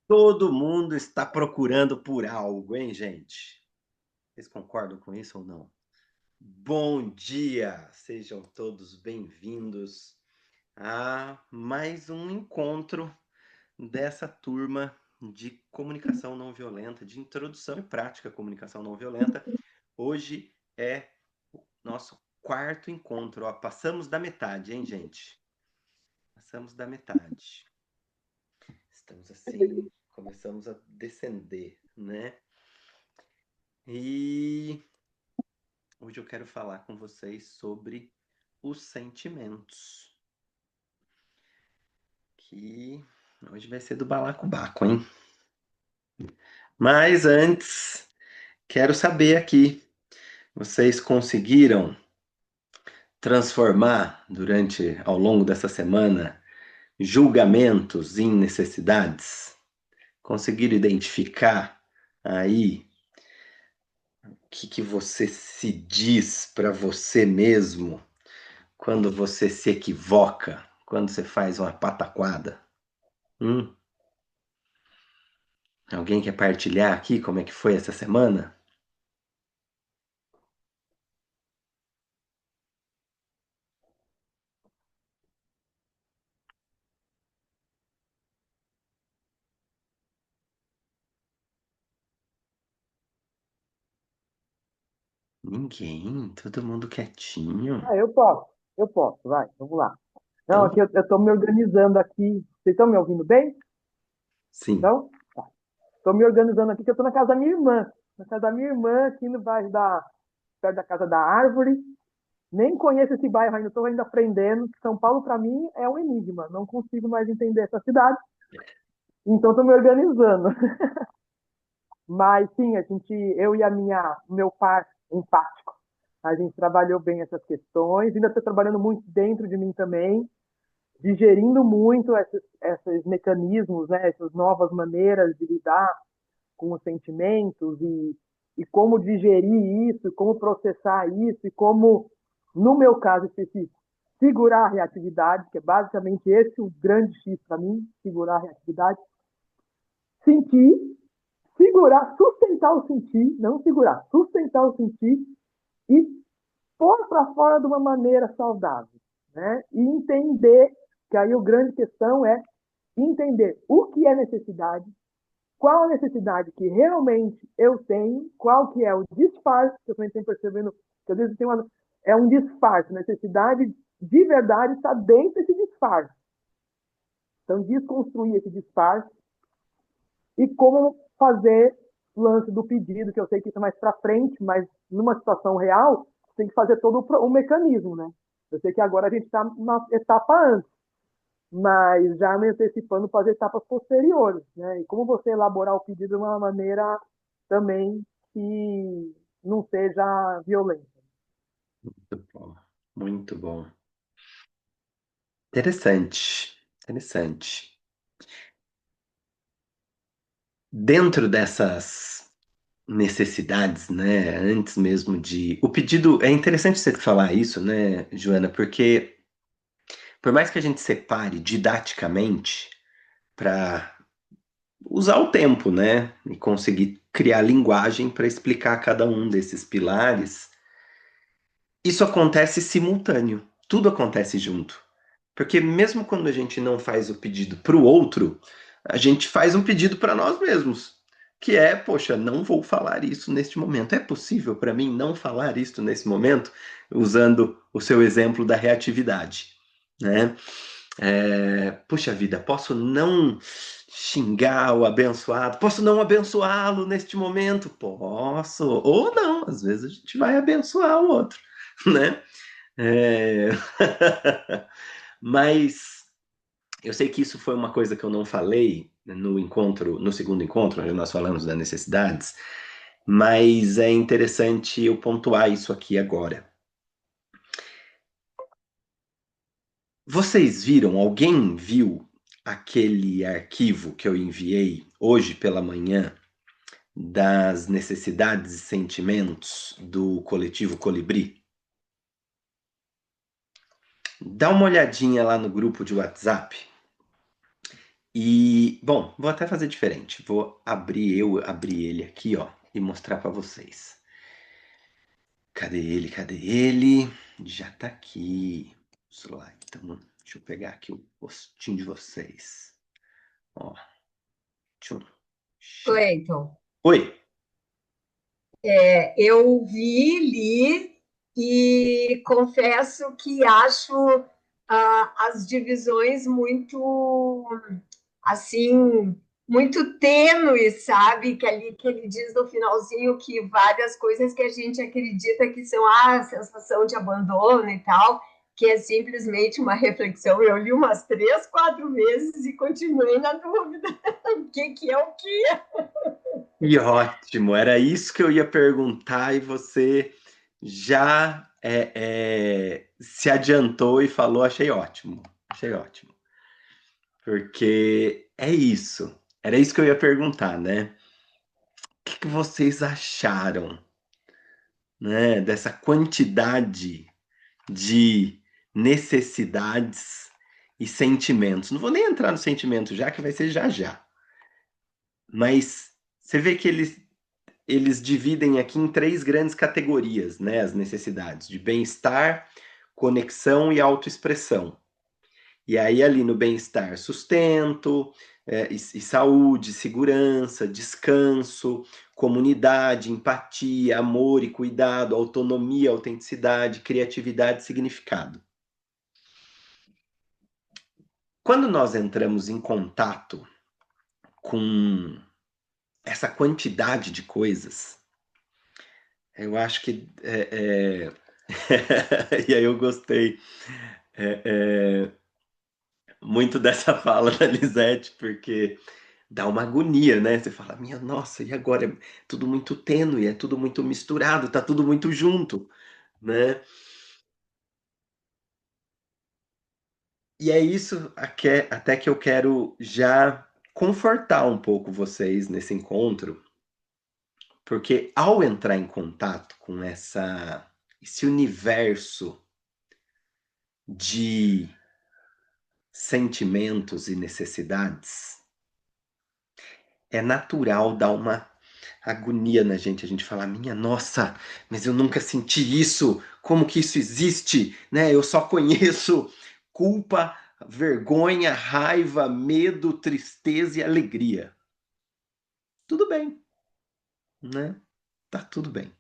Todo mundo está procurando por algo, hein, gente? Vocês concordam com isso ou não? Bom dia! Sejam todos bem-vindos a mais um encontro dessa turma de comunicação não violenta, de introdução e prática à comunicação não violenta. Hoje é o nosso quarto encontro. Ó, passamos da metade, hein, gente? Passamos da metade. Estamos assim, começamos a descender, né? E hoje eu quero falar com vocês sobre os sentimentos. Que hoje vai ser do balacobaco, hein? Mas antes, quero saber aqui, vocês conseguiram transformar ao longo dessa semana, julgamentos em necessidades? Conseguiram identificar aí o que você se diz para você mesmo quando você se equivoca, quando você faz uma pataquada? Hum? Alguém quer partilhar aqui como é que foi essa semana? Ninguém, todo mundo quietinho. Ah, eu posso, vai, vamos lá. Não, Então, aqui eu tô me organizando aqui. Vocês estão me ouvindo bem? sim. Então, estou me organizando aqui, que eu estou na casa da minha irmã. Na casa da minha irmã, aqui no bairro perto da Casa da Árvore. Nem conheço esse bairro ainda, estou ainda aprendendo. São Paulo, para mim, é um enigma. Não consigo mais entender essa cidade. Então, estou me organizando. Mas, sim, eu e meu par empático, a gente trabalhou bem essas questões. Ainda estou trabalhando muito dentro de mim também, digerindo muito esses mecanismos, né, essas novas maneiras de lidar com os sentimentos e como digerir isso, como processar isso, e como, no meu caso específico, segurar a reatividade, que é basicamente esse o grande X para mim, segurar a reatividade, sentir, segurar, sustentar o sentir, não segurar, sustentar o sentir e pôr para fora de uma maneira saudável, né? E entender que aí a grande questão é entender o que é necessidade, qual a necessidade que realmente eu tenho, qual que é o disfarce, que eu também tenho percebendo que às vezes é um disfarce, necessidade de verdade está dentro desse disfarce. Então, desconstruir esse disfarce e como fazer o lance do pedido, que eu sei que isso é mais para frente, mas numa situação real, tem que fazer todo o mecanismo, né? Eu sei que agora a gente está na etapa antes, mas já me antecipando para as etapas posteriores, né? E como você elaborar o pedido de uma maneira também que não seja violenta. Muito bom. Muito bom. Interessante. Interessante. Dentro dessas necessidades, né? Antes mesmo de. O pedido. É interessante você falar isso, né, Joana? Porque por mais que a gente separe didaticamente para usar o tempo, né? E conseguir criar linguagem para explicar cada um desses pilares, isso acontece simultâneo. Tudo acontece junto. Porque mesmo quando a gente não faz o pedido para o outro, a gente faz um pedido para nós mesmos. Que é, poxa, não vou falar isso neste momento. É possível para mim não falar isso nesse momento? Usando o seu exemplo da reatividade, né? Puxa vida, posso não xingar o abençoado? Posso não abençoá-lo neste momento? Posso. Ou não, às vezes a gente vai abençoar o outro, né? É... Mas eu sei que isso foi uma coisa que eu não falei no encontro, no segundo encontro, onde nós falamos das necessidades, mas é interessante eu pontuar isso aqui agora. Vocês viram, alguém viu aquele arquivo que eu enviei hoje pela manhã das necessidades e sentimentos do coletivo Colibri? Dá uma olhadinha lá no grupo de WhatsApp e, bom, vou até fazer diferente. Vou abrir ele aqui, ó, e mostrar para vocês. Cadê ele? Cadê ele? Já tá aqui. Vamos lá, então, deixa eu pegar aqui o postinho de vocês. Ó, tchum. Cleiton, Oi. eu vi, li e confesso que acho as divisões muito, assim, muito tênues, sabe? Que ali que ele diz no finalzinho que várias coisas que a gente acredita que são a sensação de abandono e tal, que é simplesmente uma reflexão. Eu li umas 3, 4 vezes e continuei na dúvida. O que é o que? E ótimo, era isso que eu ia perguntar e você já se adiantou e falou, achei ótimo, achei ótimo. Porque é isso, era isso que eu ia perguntar, né? O que vocês acharam, né, dessa quantidade de necessidades e sentimentos? Não vou nem entrar no sentimento já, que vai ser já já. Mas você vê que eles dividem aqui em três grandes categorias, né? As necessidades de bem-estar, conexão e autoexpressão. E aí, ali no bem-estar, sustento, e saúde, segurança, descanso, comunidade, empatia, amor e cuidado, autonomia, autenticidade, criatividade e significado. Quando nós entramos em contato com essa quantidade de coisas, eu acho que e aí eu gostei muito dessa fala da Lisete, porque dá uma agonia, né? Você fala, minha nossa, e agora? É tudo muito tênue, é tudo muito misturado, tá tudo muito junto, né? E é isso até que eu quero já confortar um pouco vocês nesse encontro, porque ao entrar em contato com esse universo de sentimentos e necessidades, é natural dar uma agonia na gente, a gente fala, minha nossa, mas eu nunca senti isso, como que isso existe, né? Eu só conheço culpa, vergonha, raiva, medo, tristeza e alegria. Tudo bem, né? Tá tudo bem.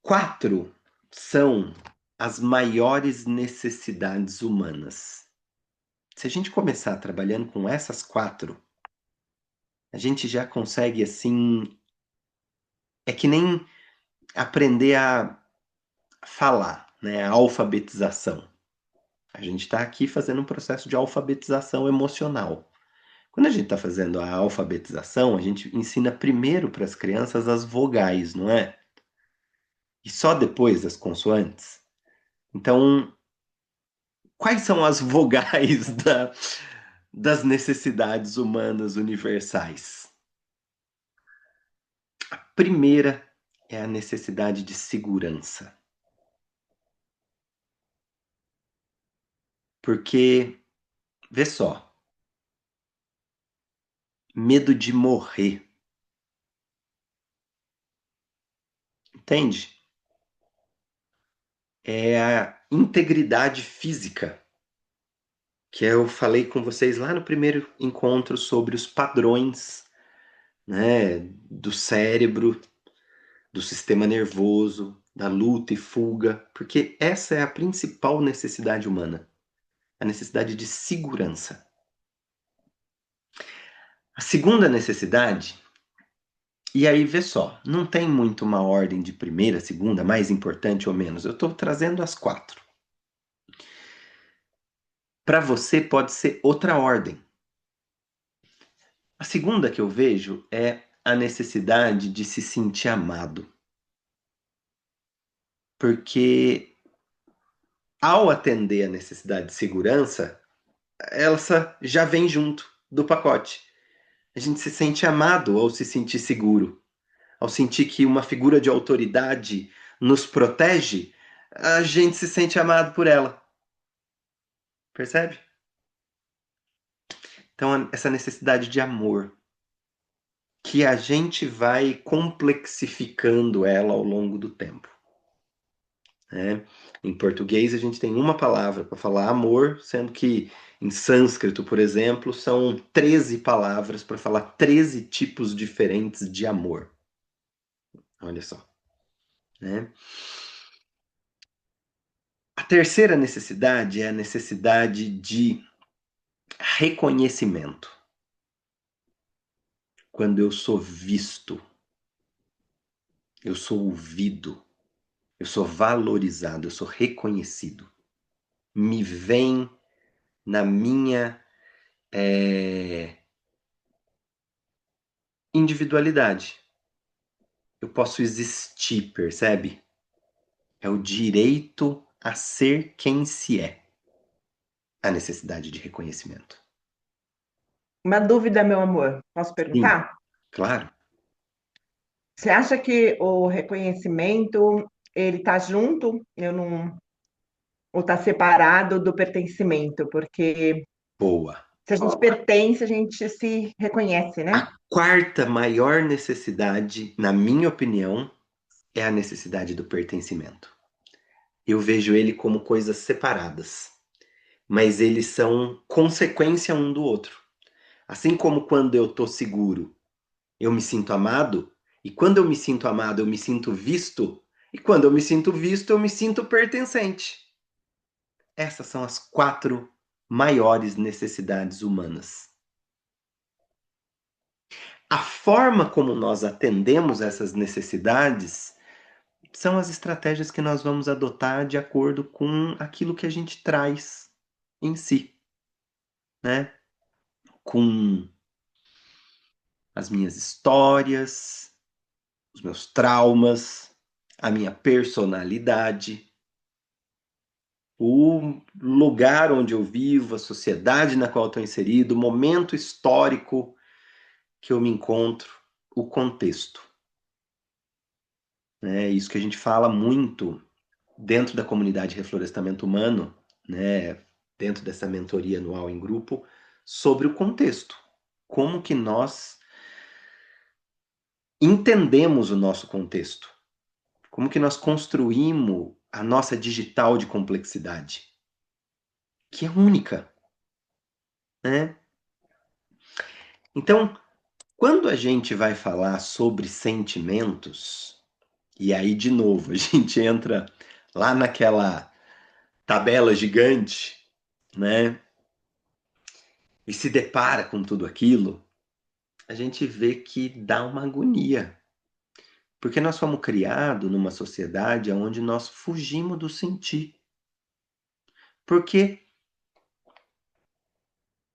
4 são as maiores necessidades humanas. Se a gente começar trabalhando com essas 4, a gente já consegue assim. É que nem aprender a falar, né? A alfabetização. A gente está aqui fazendo um processo de alfabetização emocional. Quando a gente está fazendo a alfabetização, a gente ensina primeiro para as crianças as vogais, não é? E só depois as consoantes. Então, quais são as vogais das necessidades humanas universais? A primeira é a necessidade de segurança. Porque, vê só, medo de morrer, entende? É a integridade física, que eu falei com vocês lá no primeiro encontro sobre os padrões, né, do cérebro, do sistema nervoso, da luta e fuga, porque essa é a principal necessidade humana, a necessidade de segurança. A segunda necessidade, e aí vê só, não tem muito uma ordem de primeira, segunda, mais importante ou menos, eu estou trazendo as 4. Para você pode ser outra ordem. A segunda que eu vejo é a necessidade de se sentir amado. Porque ao atender a necessidade de segurança, ela já vem junto do pacote. A gente se sente amado ao se sentir seguro, ao sentir que uma figura de autoridade nos protege, a gente se sente amado por ela. Percebe? Então, essa necessidade de amor, que a gente vai complexificando ela ao longo do tempo. Né? Em português, a gente tem uma palavra para falar amor, sendo que em sânscrito, por exemplo, são 13 palavras para falar 13 tipos diferentes de amor. Olha só. Né? A terceira necessidade é a necessidade de reconhecimento. Quando eu sou visto, eu sou ouvido, eu sou valorizado, eu sou reconhecido. Me vem na minha individualidade. Eu posso existir, percebe? É o direito a ser quem se é. A necessidade de reconhecimento. Uma dúvida, meu amor, posso Sim, perguntar? claro. Você acha que o reconhecimento ele está junto, eu não, ou está separado do pertencimento? Porque Boa. se a gente pertence, a gente se reconhece, né? A quarta maior necessidade, na minha opinião, é a necessidade do pertencimento. Eu vejo ele como coisas separadas, mas eles são consequência um do outro. Assim como quando eu tô seguro, eu me sinto amado, e quando eu me sinto amado, eu me sinto visto, e quando eu me sinto visto, eu me sinto pertencente. Essas são as quatro maiores necessidades humanas. A forma como nós atendemos essas necessidades são as estratégias que nós vamos adotar de acordo com aquilo que a gente traz em si, né? Com as minhas histórias, os meus traumas, a minha personalidade, o lugar onde eu vivo, a sociedade na qual estou inserido, o momento histórico que eu me encontro, o contexto. É isso que a gente fala muito dentro da comunidade Reflorestamento Humano, né, dentro dessa mentoria anual em grupo, sobre o contexto. Como que nós entendemos o nosso contexto? Como que nós construímos a nossa digital de complexidade? Que é única, né? Então, quando a gente vai falar sobre sentimentos, e aí de novo a gente entra lá naquela tabela gigante, né? E se depara com tudo aquilo, a gente vê que dá uma agonia. Porque nós fomos criados numa sociedade onde nós fugimos do sentir. Porque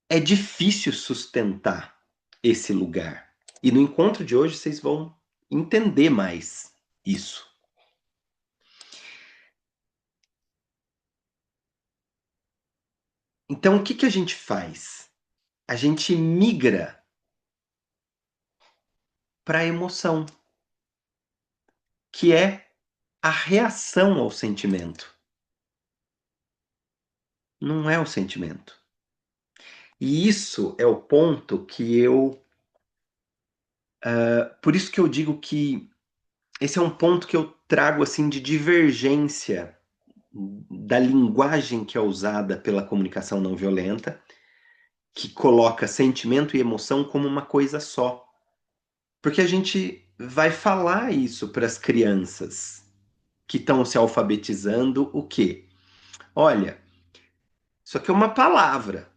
é difícil sustentar esse lugar. E no encontro de hoje vocês vão entender mais isso. Então o que que a gente faz? A gente migra para a emoção, que é a reação ao sentimento. Não é o sentimento. E isso é o ponto que eu. Por isso que eu digo que esse é um ponto que eu trago assim de divergência da linguagem que é usada pela comunicação não violenta, que coloca sentimento e emoção como uma coisa só. Porque a gente vai falar isso para as crianças que estão se alfabetizando, o quê? Olha, isso aqui é uma palavra,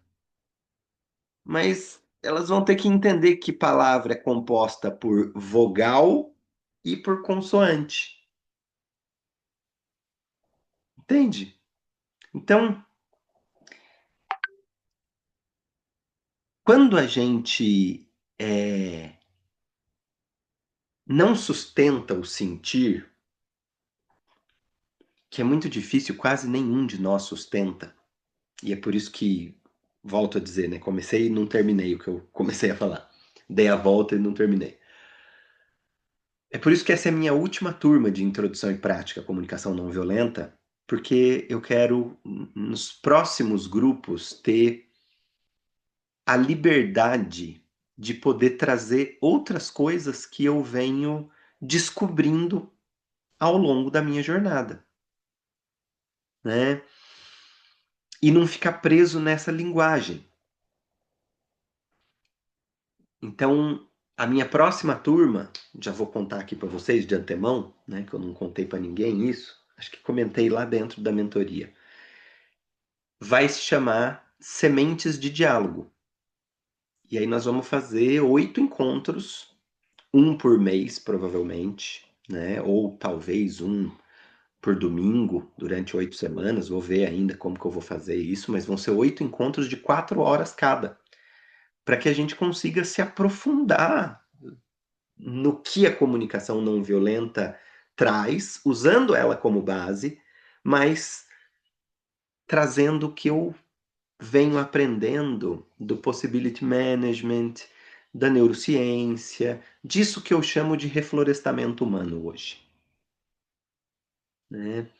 mas elas vão ter que entender que palavra é composta por vogal e por consoante. Entende? Então, quando a gente não sustenta o sentir, que é muito difícil, quase nenhum de nós sustenta, e é por isso que, volto a dizer, né? Comecei e não terminei o que eu comecei a falar. dei a volta e não terminei. É por isso que essa é a minha última turma de introdução e prática à comunicação não violenta, porque eu quero, nos próximos grupos, ter a liberdade de poder trazer outras coisas que eu venho descobrindo ao longo da minha jornada, né? E não ficar preso nessa linguagem. Então, a minha próxima turma, já vou contar aqui para vocês de antemão, né, que eu não contei para ninguém isso, acho que comentei lá dentro da mentoria. Vai se chamar Sementes de Diálogo. E aí nós vamos fazer 8 encontros, um por mês, provavelmente, né? Ou talvez um por domingo, durante 8 semanas. Vou ver ainda como que eu vou fazer isso, mas vão ser 8 encontros de 4 horas cada, para que a gente consiga se aprofundar no que a comunicação não violenta traz, usando ela como base, mas trazendo o que eu venho aprendendo do possibility management, da neurociência, disso que eu chamo de reflorestamento humano hoje, né?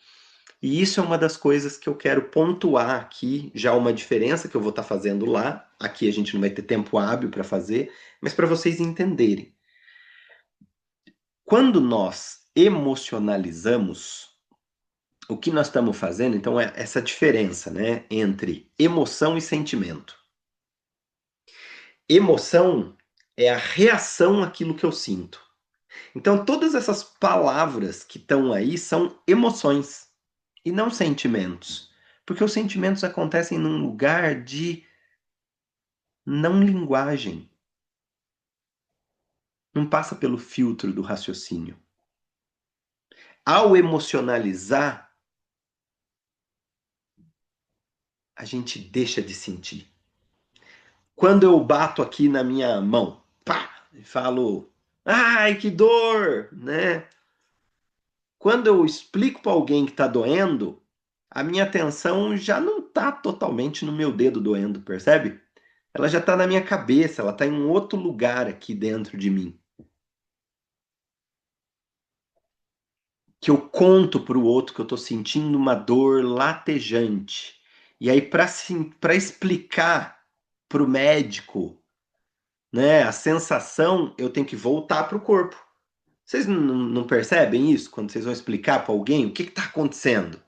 E isso é uma das coisas que eu quero pontuar aqui, já uma diferença que eu vou estar fazendo lá. Aqui a gente não vai ter tempo hábil para fazer, mas para vocês entenderem. Quando nós emocionalizamos, o que nós estamos fazendo, então, é essa diferença, né, entre emoção e sentimento. Emoção é a reação àquilo que eu sinto. Então, todas essas palavras que estão aí são emoções e não sentimentos. Porque os sentimentos acontecem num lugar de não linguagem. Não passa pelo filtro do raciocínio. Ao emocionalizar, a gente deixa de sentir. Quando eu bato aqui na minha mão, pá, e falo, ai, que dor, né? Quando eu explico para alguém que está doendo, a minha atenção já não está totalmente no meu dedo doendo, percebe? Ela já está na minha cabeça, ela está em um outro lugar aqui dentro de mim. Que eu conto para o outro que eu estou sentindo uma dor latejante. E aí, para explicar para o médico, né, a sensação, eu tenho que voltar para o corpo. Vocês não percebem isso quando vocês vão explicar para alguém o que está acontecendo?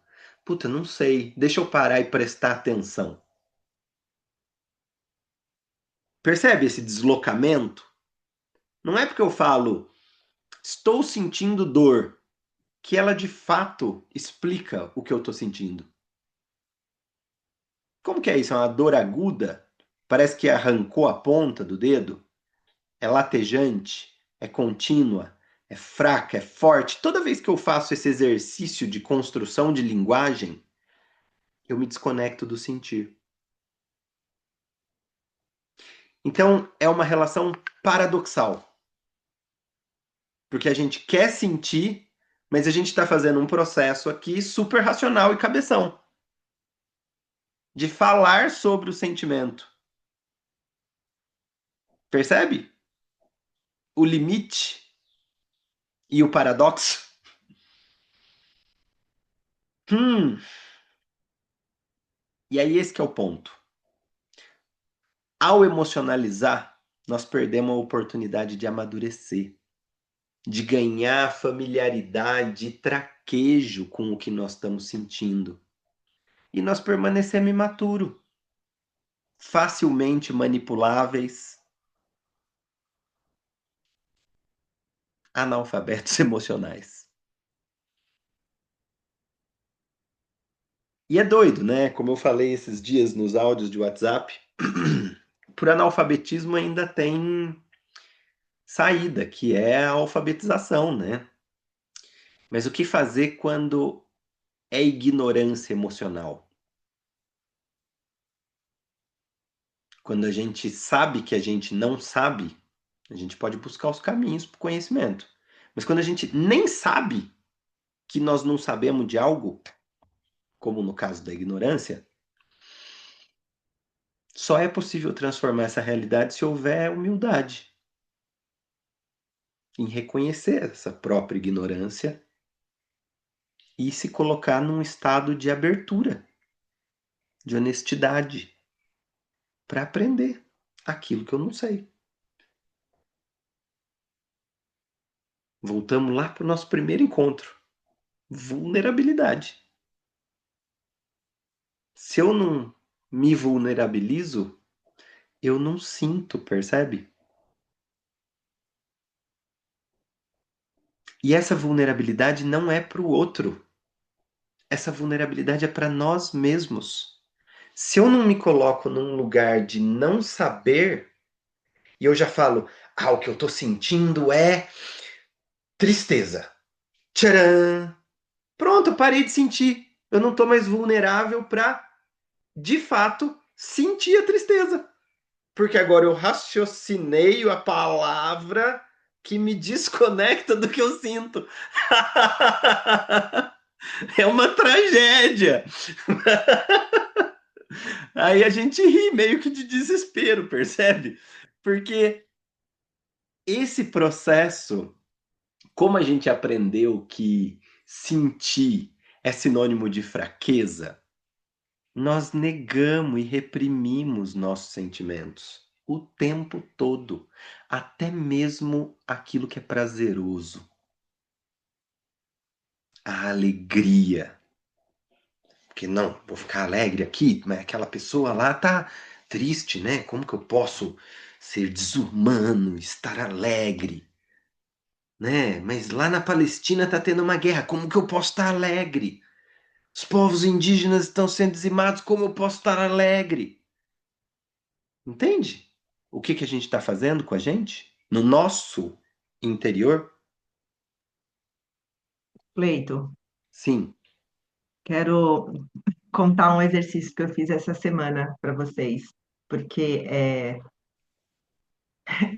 Puta, não sei. Deixa eu parar e prestar atenção. Percebe esse deslocamento? Não é porque eu falo, estou sentindo dor, que ela de fato explica o que eu estou sentindo. Como que é isso? É uma dor aguda? Parece que arrancou a ponta do dedo? É latejante? É contínua? É fraca? É forte? Toda vez que eu faço esse exercício de construção de linguagem, eu me desconecto do sentir. Então, é uma relação paradoxal. Porque a gente quer sentir, mas a gente está fazendo um processo aqui super racional e cabeção. De falar sobre o sentimento. Percebe? O limite e o paradoxo. E aí esse que é o ponto. Ao emocionalizar, nós perdemos a oportunidade de amadurecer, de ganhar familiaridade e traquejo com o que nós estamos sentindo. E nós permanecemos imaturos, facilmente manipuláveis, analfabetos emocionais. E é doido, né? Como eu falei esses dias nos áudios de WhatsApp, por analfabetismo ainda tem saída, que é a alfabetização, né? Mas o que fazer quando é ignorância emocional? Quando a gente sabe que a gente não sabe, a gente pode buscar os caminhos para o conhecimento. Mas quando a gente nem sabe que nós não sabemos de algo, como no caso da ignorância, só é possível transformar essa realidade se houver humildade. em reconhecer essa própria ignorância e se colocar num estado de abertura, de honestidade, para aprender aquilo que eu não sei. Voltamos lá para o nosso primeiro encontro. Vulnerabilidade. Se eu não me vulnerabilizo, eu não sinto, percebe? E essa vulnerabilidade não é para o outro. Essa vulnerabilidade é para nós mesmos. Se eu não me coloco num lugar de não saber, e eu já falo, o que eu tô sentindo é tristeza. Tcharam! Pronto, parei de sentir. Eu não tô mais vulnerável para, de fato, sentir a tristeza. Porque agora eu raciocinei a palavra que me desconecta do que eu sinto. É uma tragédia. Aí a gente ri meio que de desespero, percebe? Porque esse processo, como a gente aprendeu que sentir é sinônimo de fraqueza, nós negamos e reprimimos nossos sentimentos o tempo todo, até mesmo aquilo que é prazeroso, a alegria. Porque não, vou ficar alegre aqui, mas aquela pessoa lá tá triste, né? Como que eu posso ser desumano, estar alegre, né? Mas lá na Palestina tá tendo uma guerra, como que eu posso estar alegre? Os povos indígenas estão sendo dizimados, como eu posso estar alegre? Entende? O que que a gente está fazendo com a gente? No nosso interior? Pleito, Sim. quero contar um exercício que eu fiz essa semana para vocês, porque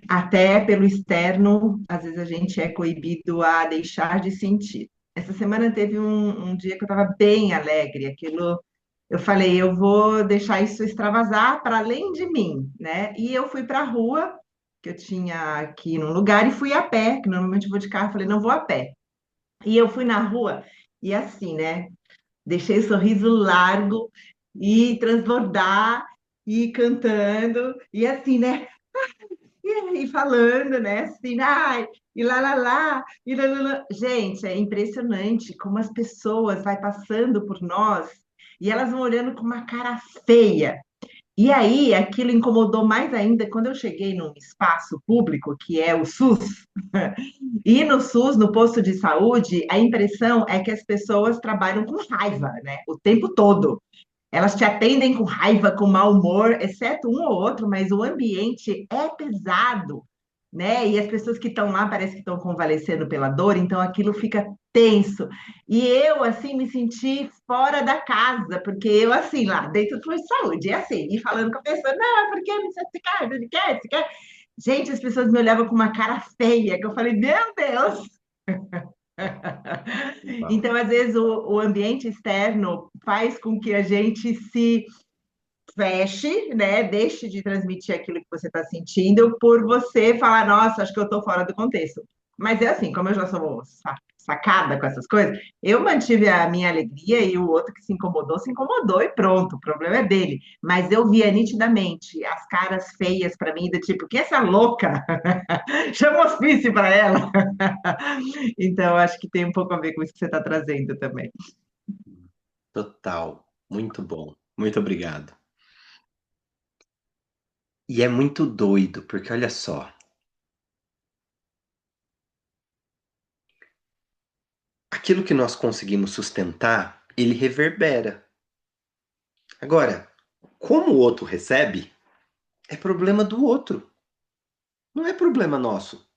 até pelo externo, às vezes a gente é coibido a deixar de sentir. Essa semana teve um dia que eu estava bem alegre, aquilo. Eu falei, eu vou deixar isso extravasar para além de mim, né? E eu fui para a rua, que eu tinha aqui num lugar, e fui a pé, que normalmente eu vou de carro, falei, não vou a pé. E eu fui na rua, e assim, né? Deixei o sorriso largo e transbordar, e cantando, e assim, né? E falando, né? Assim, ai, e lá, e lá, lá, lá. Gente, é impressionante como as pessoas vai passando por nós e elas vão olhando com uma cara feia. E aí, aquilo incomodou mais ainda quando eu cheguei num espaço público, que é o SUS. E no SUS, no posto de saúde, a impressão é que as pessoas trabalham com raiva, né? O tempo todo. Elas te atendem com raiva, com mau humor, exceto um ou outro, mas o ambiente é pesado, né? E as pessoas que estão lá parece que estão convalescendo pela dor, então aquilo fica tenso. E eu, assim, me senti fora da casa, porque eu, assim, lá dentro do posto de saúde, e assim, e falando com a pessoa, não, porque não sei se quer, não quer, se quer. Gente, as pessoas me olhavam com uma cara feia, que eu falei, meu Deus! Uau. Então, às vezes, o ambiente externo faz com que a gente se feche, né? Deixe de transmitir aquilo que você está sentindo por você falar, nossa, acho que eu estou fora do contexto. Mas é assim, como eu já sou sacada com essas coisas, eu mantive a minha alegria e o outro que se incomodou e pronto, o problema é dele. Mas eu via nitidamente as caras feias para mim, do tipo, que essa louca? Chama o hospício para ela. Então, acho que tem um pouco a ver com isso que você está trazendo também. Total. Muito bom. Muito obrigado. E é muito doido, porque olha só, aquilo que nós conseguimos sustentar, ele reverbera. Agora, como o outro recebe, é problema do outro, não é problema nosso.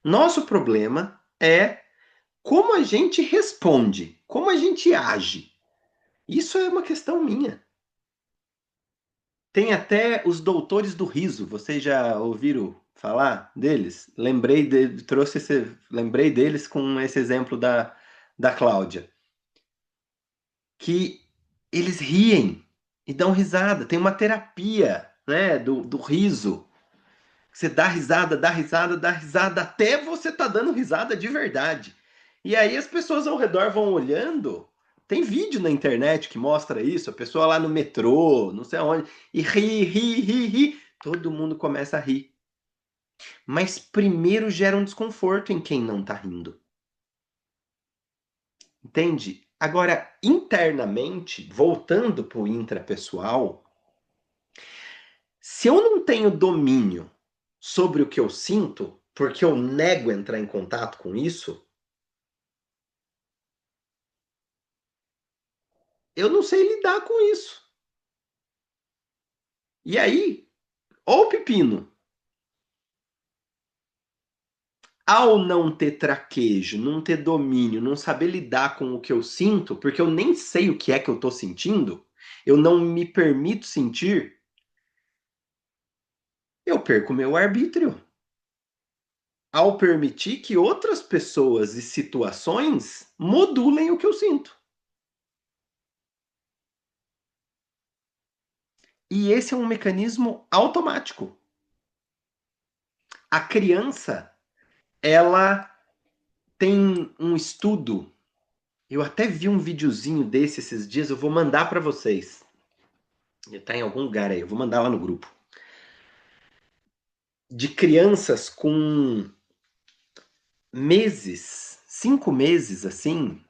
Nosso problema é como a gente responde, como a gente age. Isso é uma questão minha. Tem até os doutores do riso. Vocês já ouviram falar deles? Lembrei deles com esse exemplo da Cláudia, que eles riem e dão risada. Tem uma terapia, né, do riso. Você dá risada, dá risada, dá risada, até você tá dando risada de verdade. E aí as pessoas ao redor vão olhando. Tem vídeo na internet que mostra isso, a pessoa lá no metrô, não sei aonde, e ri, ri, ri, ri. Todo mundo começa a rir. Mas primeiro gera um desconforto em quem não tá rindo. Entende? Agora, internamente, voltando pro intrapessoal, se eu não tenho domínio sobre o que eu sinto, porque eu nego entrar em contato com isso, eu não sei lidar com isso. E aí, ó o pepino. Ao não ter traquejo, não ter domínio, não saber lidar com o que eu sinto, porque eu nem sei o que é que eu tô sentindo, eu não me permito sentir, eu perco meu arbítrio. Ao permitir que outras pessoas e situações modulem o que eu sinto. E esse é um mecanismo automático. A criança, ela tem um estudo. Eu até vi um videozinho desse esses dias, eu vou mandar para vocês. Ele tá em algum lugar aí, eu vou mandar lá no grupo. De crianças com meses, 5 meses assim,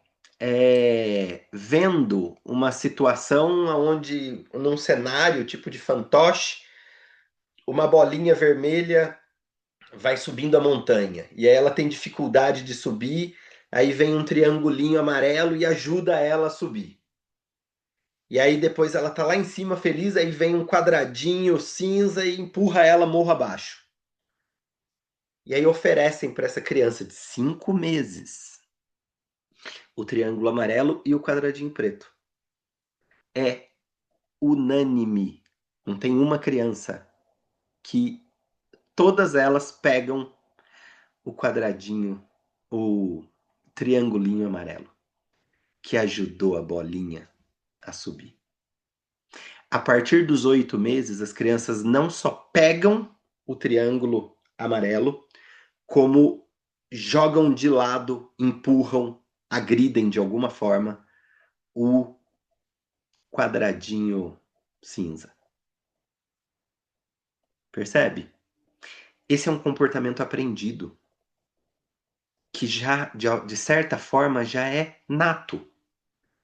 vendo uma situação onde, num cenário tipo de fantoche, uma bolinha vermelha vai subindo a montanha. E aí ela tem dificuldade de subir, aí vem um triangulinho amarelo e ajuda ela a subir. E aí depois ela tá lá em cima feliz, aí vem um quadradinho cinza e empurra ela morro abaixo. E aí oferecem para essa criança de 5 meses o triângulo amarelo e o quadradinho preto. É unânime. Não tem uma criança que todas elas pegam o quadradinho, o triangulinho amarelo, que ajudou a bolinha a subir. A partir dos 8 meses, as crianças não só pegam o triângulo amarelo, como jogam de lado, empurram, agridem de alguma forma o quadradinho cinza. Percebe? Esse é um comportamento aprendido, que já, de certa forma, já é nato.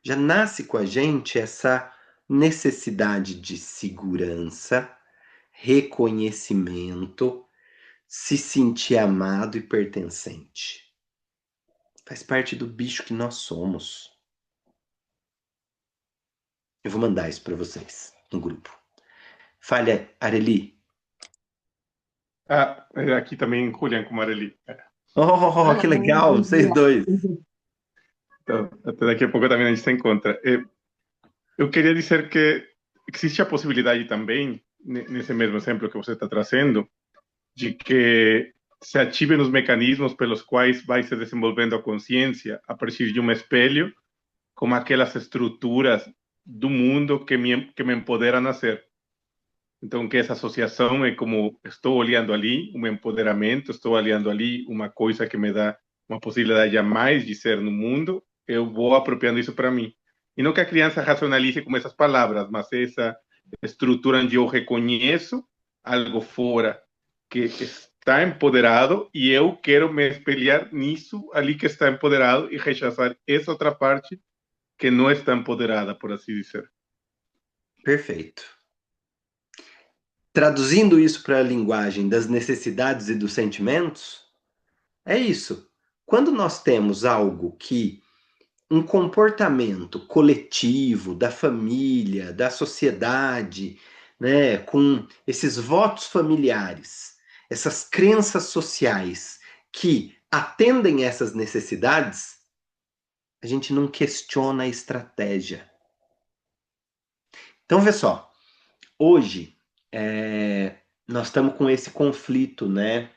Já nasce com a gente essa necessidade de segurança, reconhecimento, se sentir amado e pertencente. Faz parte do bicho que nós somos. Eu vou mandar isso para vocês no grupo. Fale, Areli. Aqui também, Julián com Mareli. Oh, que legal, vocês dois. Então, até daqui a pouco também a gente se encontra. Eu queria dizer que existe a possibilidade também, nesse mesmo exemplo que você está trazendo, de que se ativem os mecanismos pelos quais vai se desenvolvendo a consciência a partir de um espelho, como aquelas estruturas do mundo que me empoderam a ser. Então, que essa associação é como estou olhando ali um empoderamento, estou olhando ali uma coisa que me dá uma possibilidade a mais de ser no mundo, eu vou apropriando isso para mim. E não que a criança racionalize com essas palavras, mas essa estrutura onde eu reconheço algo fora que está empoderado e eu quero me espelhar nisso ali que está empoderado e rechaçar essa outra parte que não está empoderada, por assim dizer. Perfeito. Traduzindo isso para a linguagem das necessidades e dos sentimentos, é isso. Quando nós temos algo que um comportamento coletivo da família, da sociedade, né, com esses votos familiares, essas crenças sociais que atendem essas necessidades, a gente não questiona a estratégia. Então, vê só, hoje nós estamos com esse conflito, né,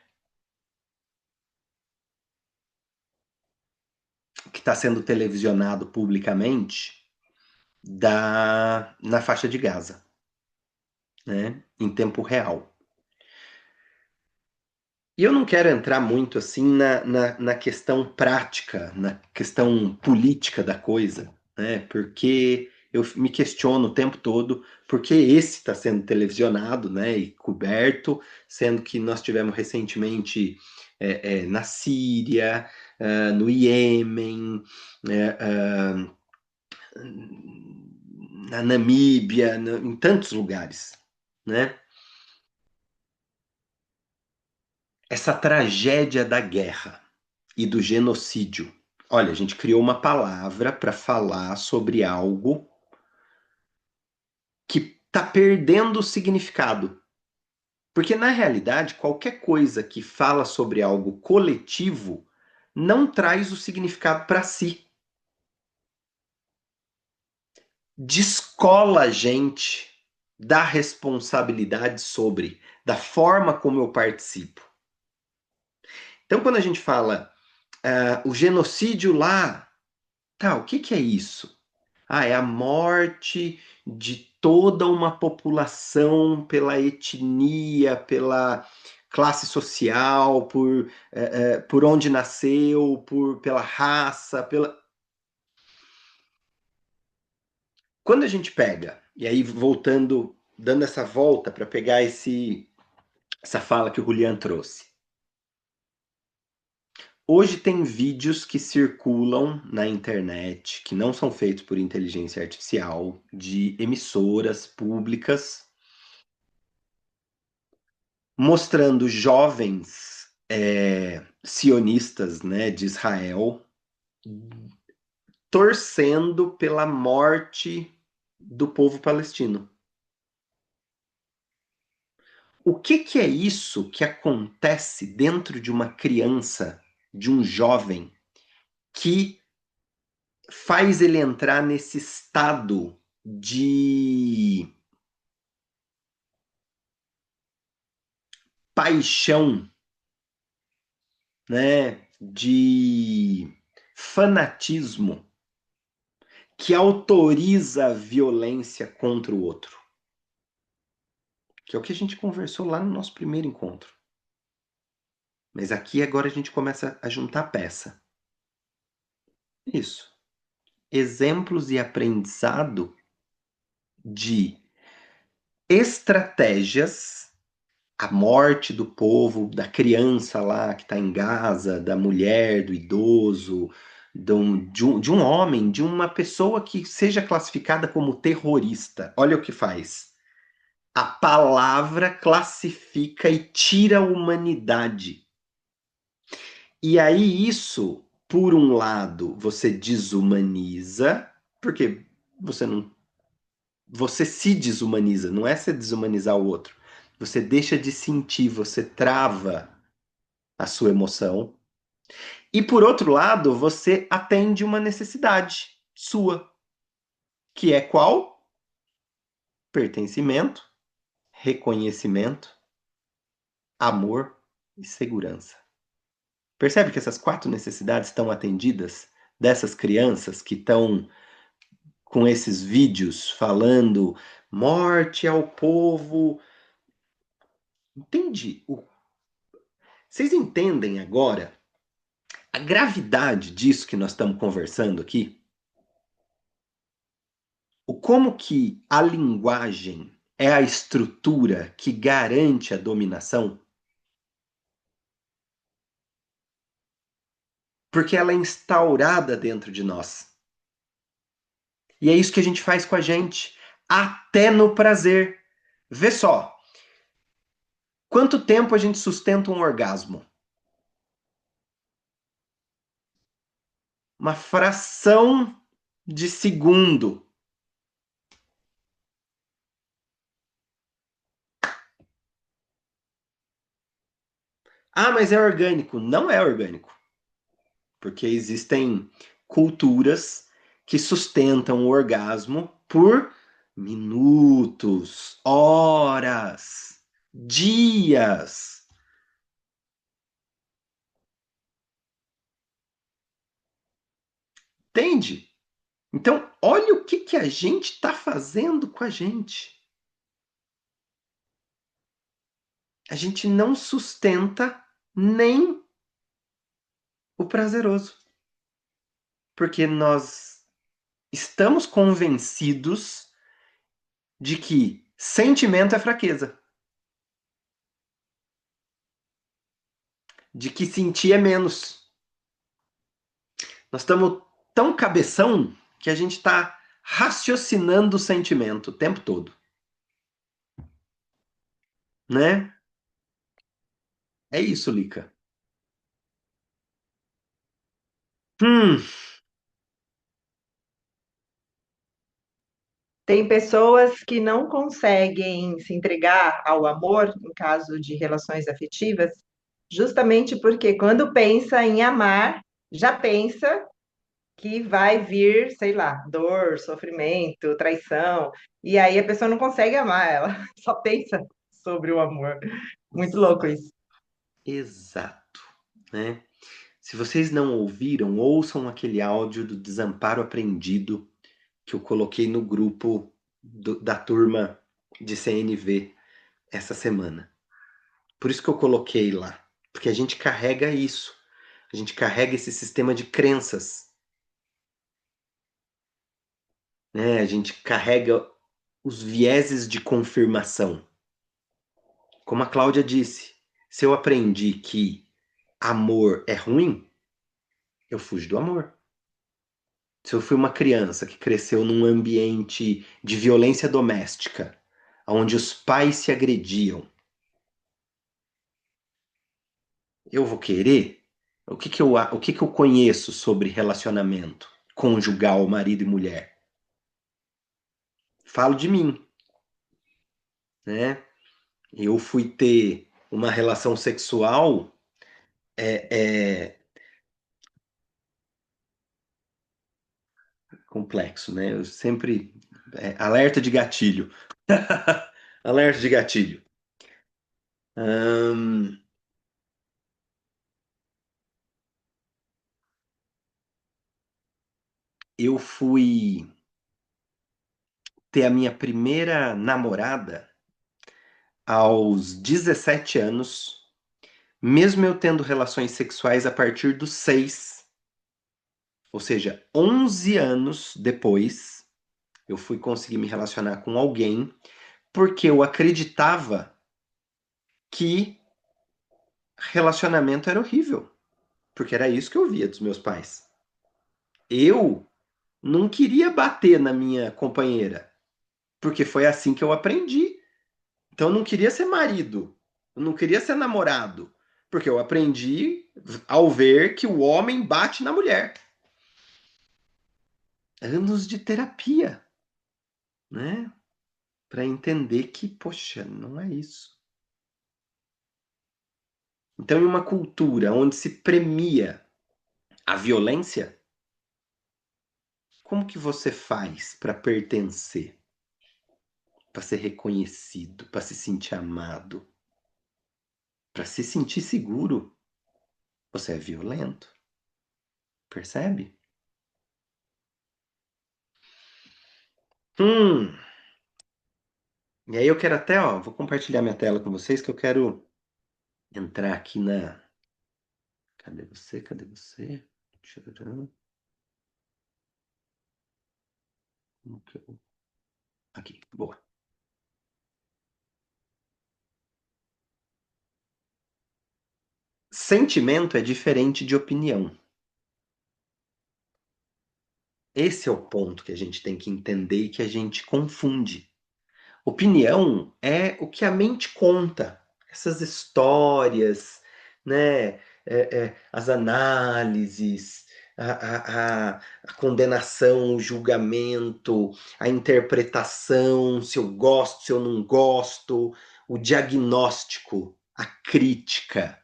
que está sendo televisionado publicamente na faixa de Gaza, né, em tempo real. E eu não quero entrar muito assim na questão prática, na questão política da coisa, né? Porque eu me questiono o tempo todo por que esse está sendo televisionado, né, e coberto, sendo que nós tivemos recentemente na Síria, no Iêmen, na Namíbia, em tantos lugares, né? Essa tragédia da guerra e do genocídio. Olha, a gente criou uma palavra para falar sobre algo que está perdendo o significado. Porque, na realidade, qualquer coisa que fala sobre algo coletivo não traz o significado para si. Descola a gente da responsabilidade sobre, da forma como eu participo. Então, quando a gente fala o genocídio lá, tá, o que é isso? Ah, é a morte de toda uma população pela etnia, pela classe social, por onde nasceu, pela raça, pela. Quando a gente pega, e aí voltando, dando essa volta para pegar essa fala que o Julian trouxe. Hoje tem vídeos que circulam na internet, que não são feitos por inteligência artificial, de emissoras públicas, mostrando jovens sionistas, né, de Israel torcendo pela morte do povo palestino. O que é isso que acontece dentro de uma criança, de um jovem, que faz ele entrar nesse estado de paixão, né, de fanatismo, que autoriza a violência contra o outro? Que é o que a gente conversou lá no nosso primeiro encontro. Mas aqui agora a gente começa a juntar peça. Isso. Exemplos e aprendizado de estratégias, a morte do povo, da criança lá que está em Gaza, da mulher, do idoso, de um homem, de uma pessoa que seja classificada como terrorista. Olha o que faz. A palavra classifica e tira a humanidade. E aí isso, por um lado, você desumaniza, porque você se desumaniza, não é você desumanizar o outro. Você deixa de sentir, você trava a sua emoção. E por outro lado, você atende uma necessidade sua, que é qual? Pertencimento, reconhecimento, amor e segurança. Percebe que essas 4 necessidades estão atendidas dessas crianças que estão com esses vídeos falando morte ao povo. Entende? Vocês entendem agora a gravidade disso que nós estamos conversando aqui? O como que a linguagem é a estrutura que garante a dominação? Porque ela é instaurada dentro de nós. E é isso que a gente faz com a gente, até no prazer. Vê só, quanto tempo a gente sustenta um orgasmo? Uma fração de segundo. Ah, mas é orgânico. Não é orgânico. Porque existem culturas que sustentam o orgasmo por minutos, horas, dias. Entende? Então, olha o que a gente está fazendo com a gente. A gente não sustenta nem o prazeroso. Porque nós estamos convencidos de que sentimento é fraqueza. De que sentir é menos. Nós estamos tão cabeção que a gente está raciocinando o sentimento o tempo todo. Né? É isso, Lica. Hum, Tem pessoas que não conseguem se entregar ao amor, em caso de relações afetivas, justamente porque quando pensa em amar, já pensa que vai vir, sei lá, dor, sofrimento, traição, e aí a pessoa não consegue amar, ela só pensa sobre o amor. Muito louco isso. exato. Né? Se vocês não ouviram, ouçam aquele áudio do Desamparo Aprendido que eu coloquei no grupo da turma de CNV essa semana. Por isso que eu coloquei lá. Porque a gente carrega isso. A gente carrega esse sistema de crenças. Né? A gente carrega os vieses de confirmação. Como a Cláudia disse, se eu aprendi que amor é ruim, eu fujo do amor. Se eu fui uma criança que cresceu num ambiente de violência doméstica, onde os pais se agrediam, eu vou querer? O que que eu conheço sobre relacionamento conjugal, marido e mulher? Falo de mim, né? Eu fui ter uma relação sexual é complexo, né? Eu sempre alerta de gatilho, alerta de gatilho. Ahn, eu fui ter a minha primeira namorada aos 17 anos, mesmo eu tendo relações sexuais a partir dos 6, ou seja, 11 anos depois, eu fui conseguir me relacionar com alguém porque eu acreditava que relacionamento era horrível, porque era isso que eu via dos meus pais. Eu não queria bater na minha companheira, porque foi assim que eu aprendi. Então eu não queria ser marido, eu não queria ser namorado, porque eu aprendi ao ver que o homem bate na mulher. Anos de terapia, né? Para entender que, poxa, não é isso. Então, em uma cultura onde se premia a violência, como que você faz para pertencer, para ser reconhecido, para se sentir amado, para se sentir seguro? Você é violento, percebe? Hum, e aí eu quero até, ó, vou compartilhar minha tela com vocês que eu quero entrar aqui na. Cadê você? Cadê você? Tcharam. Como que eu- Aqui, boa. Sentimento é diferente de opinião. Esse é o ponto que a gente tem que entender e que a gente confunde. Opinião é o que a mente conta, essas histórias, né? As análises, a condenação, o julgamento, a interpretação, se eu gosto, se eu não gosto, o diagnóstico, a crítica,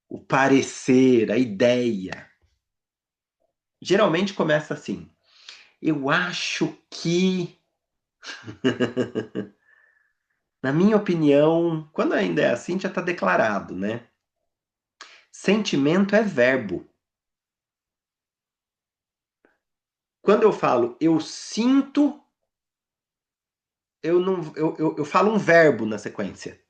o parecer, a ideia. Geralmente começa assim. Eu acho que, na minha opinião, quando ainda é assim, já está declarado, né? Sentimento é verbo. Quando eu falo eu sinto, eu não, eu falo um verbo na sequência.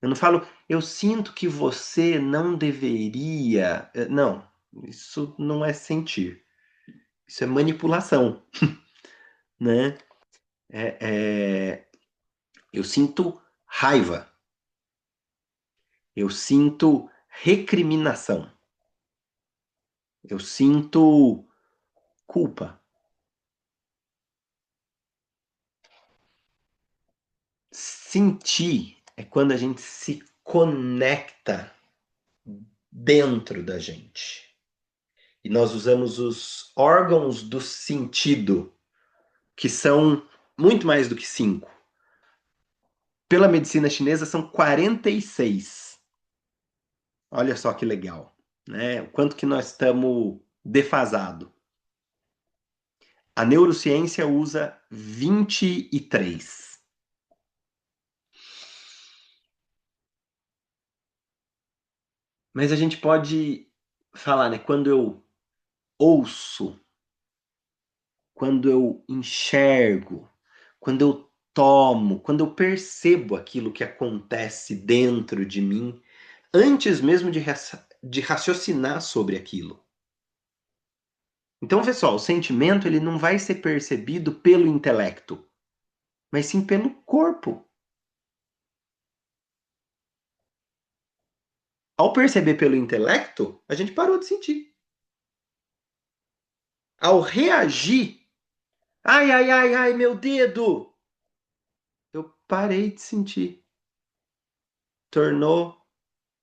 Eu não falo, eu sinto que você não deveria. Não, isso não é sentir. Isso é manipulação, né? Eu sinto raiva. Eu sinto recriminação. Eu sinto culpa. Sentir é quando a gente se conecta dentro da gente. E nós usamos os órgãos do sentido, que são muito mais do que 5. Pela medicina chinesa são 46. Olha só que legal, né? O quanto que nós estamos defasado. A neurociência usa 23. Mas a gente pode falar, né? Quando eu ouço, quando eu enxergo, quando eu tomo, quando eu percebo aquilo que acontece dentro de mim, antes mesmo de raciocinar sobre aquilo. Então, pessoal, o sentimento ele não vai ser percebido pelo intelecto, mas sim pelo corpo. Ao perceber pelo intelecto, a gente parou de sentir. Ao reagir, ai, ai, ai, ai, meu dedo, eu parei de sentir. Tornou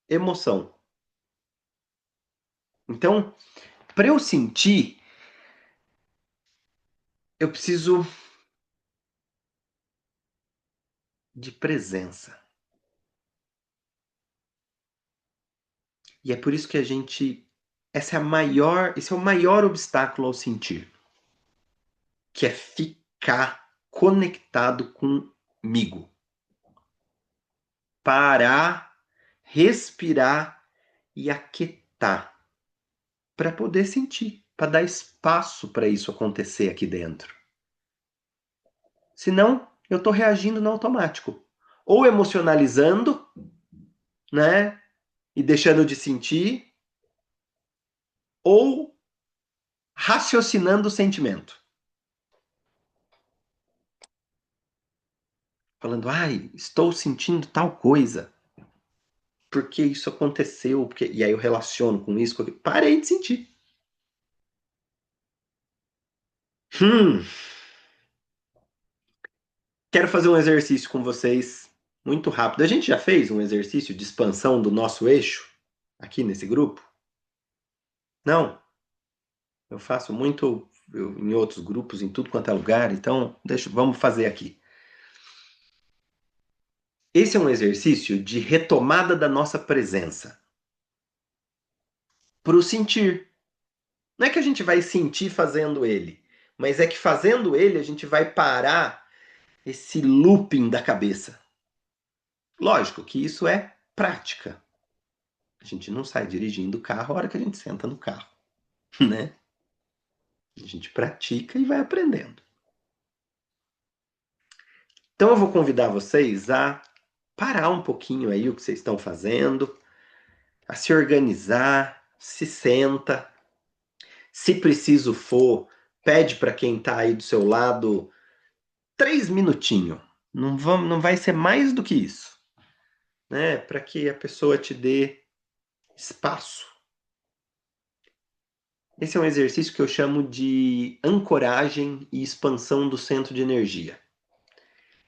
emoção. Então, para eu sentir, eu preciso de presença. E é por isso que a gente. Esse é o maior obstáculo ao sentir, que é ficar conectado comigo. Parar, respirar e aquietar para poder sentir, para dar espaço para isso acontecer aqui dentro. Senão, eu estou reagindo no automático. Ou emocionalizando, né? E deixando de sentir, ou raciocinando o sentimento. Falando, ai, estou sentindo tal coisa. Por que isso aconteceu? E aí eu relaciono com isso. Parei de sentir. Hum, Quero fazer um exercício com vocês muito rápido. A gente já fez um exercício de expansão do nosso eixo aqui nesse grupo? Não? Eu faço muito em outros grupos, em tudo quanto é lugar, então vamos fazer aqui. Esse é um exercício de retomada da nossa presença. Para o sentir. Não é que a gente vai sentir fazendo ele, mas é que fazendo ele a gente vai parar esse looping da cabeça. Lógico que isso é prática. A gente não sai dirigindo o carro a hora que a gente senta no carro, né? A gente pratica e vai aprendendo. Então eu vou convidar vocês a parar um pouquinho aí o que vocês estão fazendo, a se organizar, se senta. Se preciso for, pede para quem está aí do seu lado 3 minutinhos. Não vai ser mais do que isso, né? Para que a pessoa te dê espaço. Esse é um exercício que eu chamo de ancoragem e expansão do centro de energia.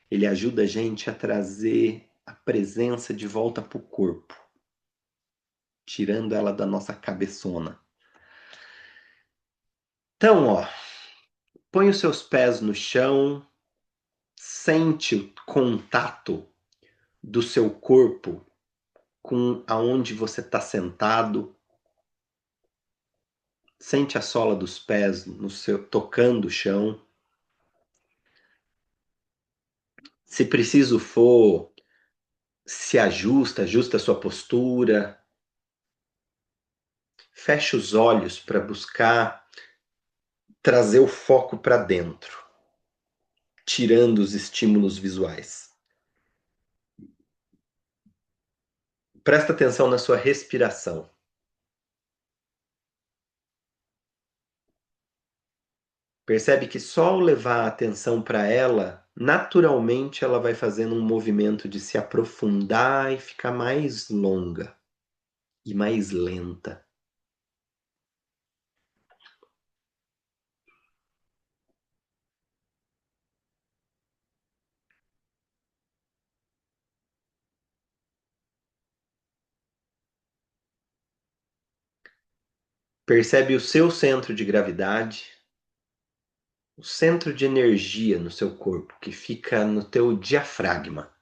Ele ajuda a gente a trazer a presença de volta para o corpo, tirando ela da nossa cabeçona. Então, ó, põe os seus pés no chão, sente o contato do seu corpo com aonde você está sentado. Sente a sola dos pés tocando o chão. Se preciso for, se ajusta a sua postura. Fecha os olhos para buscar trazer o foco para dentro, tirando os estímulos visuais. Presta atenção na sua respiração. Percebe que só ao levar a atenção para ela, naturalmente ela vai fazendo um movimento de se aprofundar e ficar mais longa e mais lenta. Percebe o seu centro de gravidade, o centro de energia no seu corpo, que fica no teu diafragma,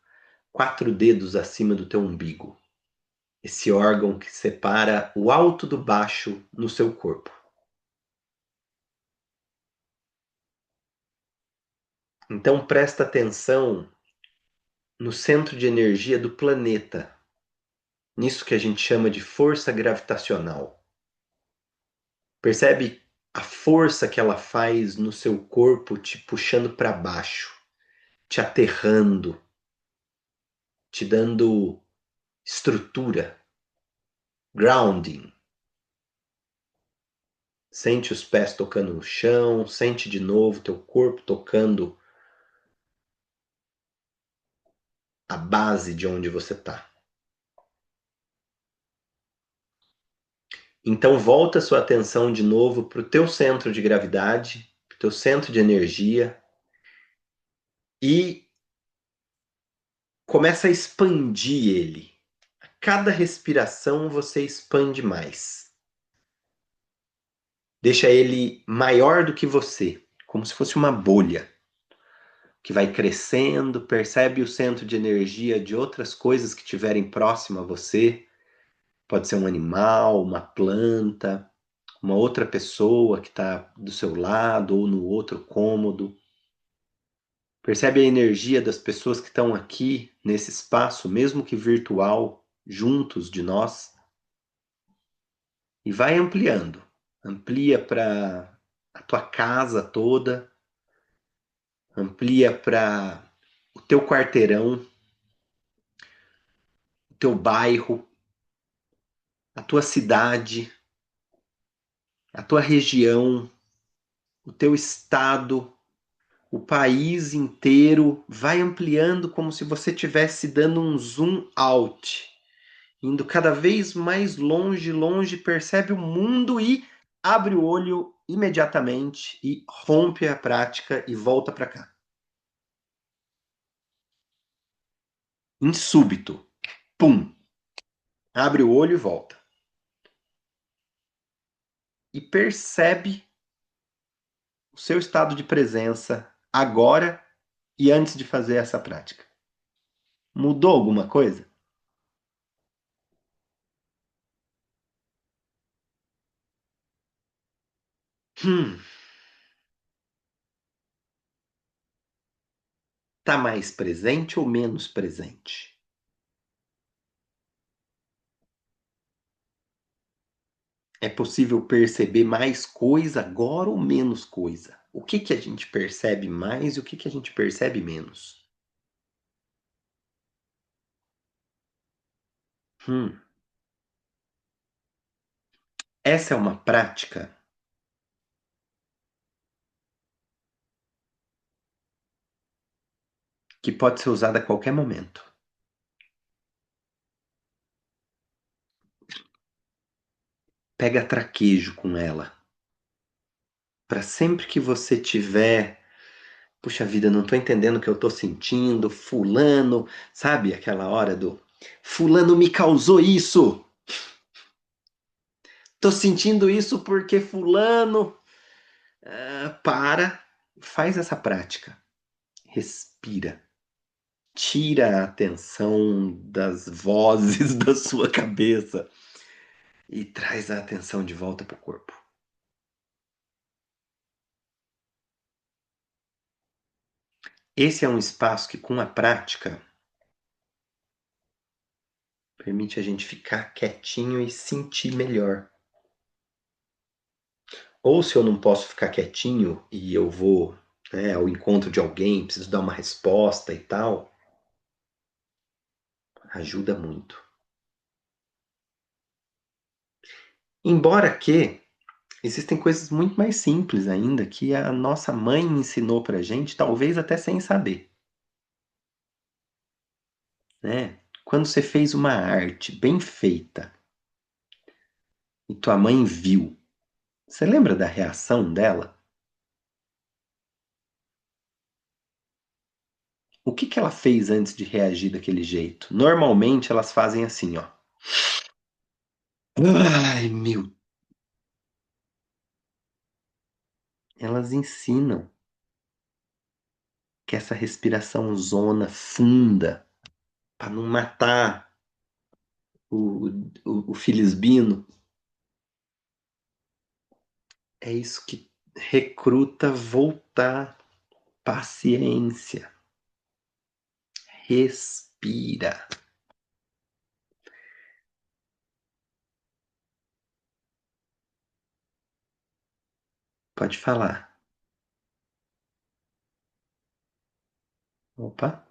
4 dedos acima do teu umbigo. Esse órgão que separa o alto do baixo no seu corpo. Então presta atenção no centro de energia do planeta, nisso que a gente chama de força gravitacional. Percebe a força que ela faz no seu corpo, te puxando para baixo, te aterrando, te dando estrutura, grounding. Sente os pés tocando no chão, sente de novo teu corpo tocando a base de onde você está. Então volta sua atenção de novo para o teu centro de gravidade, para o teu centro de energia e começa a expandir ele. A cada respiração você expande mais. Deixa ele maior do que você, como se fosse uma bolha que vai crescendo, percebe o centro de energia de outras coisas que estiverem próximo a você. Pode ser um animal, uma planta, uma outra pessoa que está do seu lado ou no outro cômodo. Percebe a energia das pessoas que estão aqui nesse espaço, mesmo que virtual, juntos de nós. E vai ampliando. Amplia para a tua casa toda. Amplia para o teu quarteirão, o teu bairro, a tua cidade, a tua região, o teu estado, o país inteiro. Vai ampliando como se você estivesse dando um zoom out, indo cada vez mais longe, longe, percebe o mundo e abre o olho imediatamente e rompe a prática e volta para cá. Em súbito, pum, abre o olho e volta. E percebe o seu estado de presença agora e antes de fazer essa prática. Mudou alguma coisa? Tá mais presente ou menos presente? É possível perceber mais coisa agora ou menos coisa? O que que a gente percebe mais e o que que a gente percebe menos? Essa é uma prática que pode ser usada a qualquer momento. Pega traquejo com ela. Para sempre que você tiver, puxa vida, não tô entendendo o que eu tô sentindo, fulano, sabe aquela hora do fulano me causou isso. Tô sentindo isso porque fulano. Para, faz essa prática. Respira. Tira a atenção das vozes da sua cabeça e traz a atenção de volta para o corpo. Esse é um espaço que, com a prática, permite a gente ficar quietinho e sentir melhor. Ou se eu não posso ficar quietinho e eu vou, ao encontro de alguém, preciso dar uma resposta e tal, ajuda muito. Embora que existem coisas muito mais simples ainda que a nossa mãe ensinou pra gente, talvez até sem saber, né? Quando você fez uma arte bem feita e tua mãe viu, você lembra da reação dela? O que que ela fez antes de reagir daquele jeito? Normalmente elas fazem assim, ó. Ai, meu. Elas ensinam que essa respiração zona funda para não matar o Filisbino. É isso que recruta voltar. Paciência. Respira. Pode falar. Opa.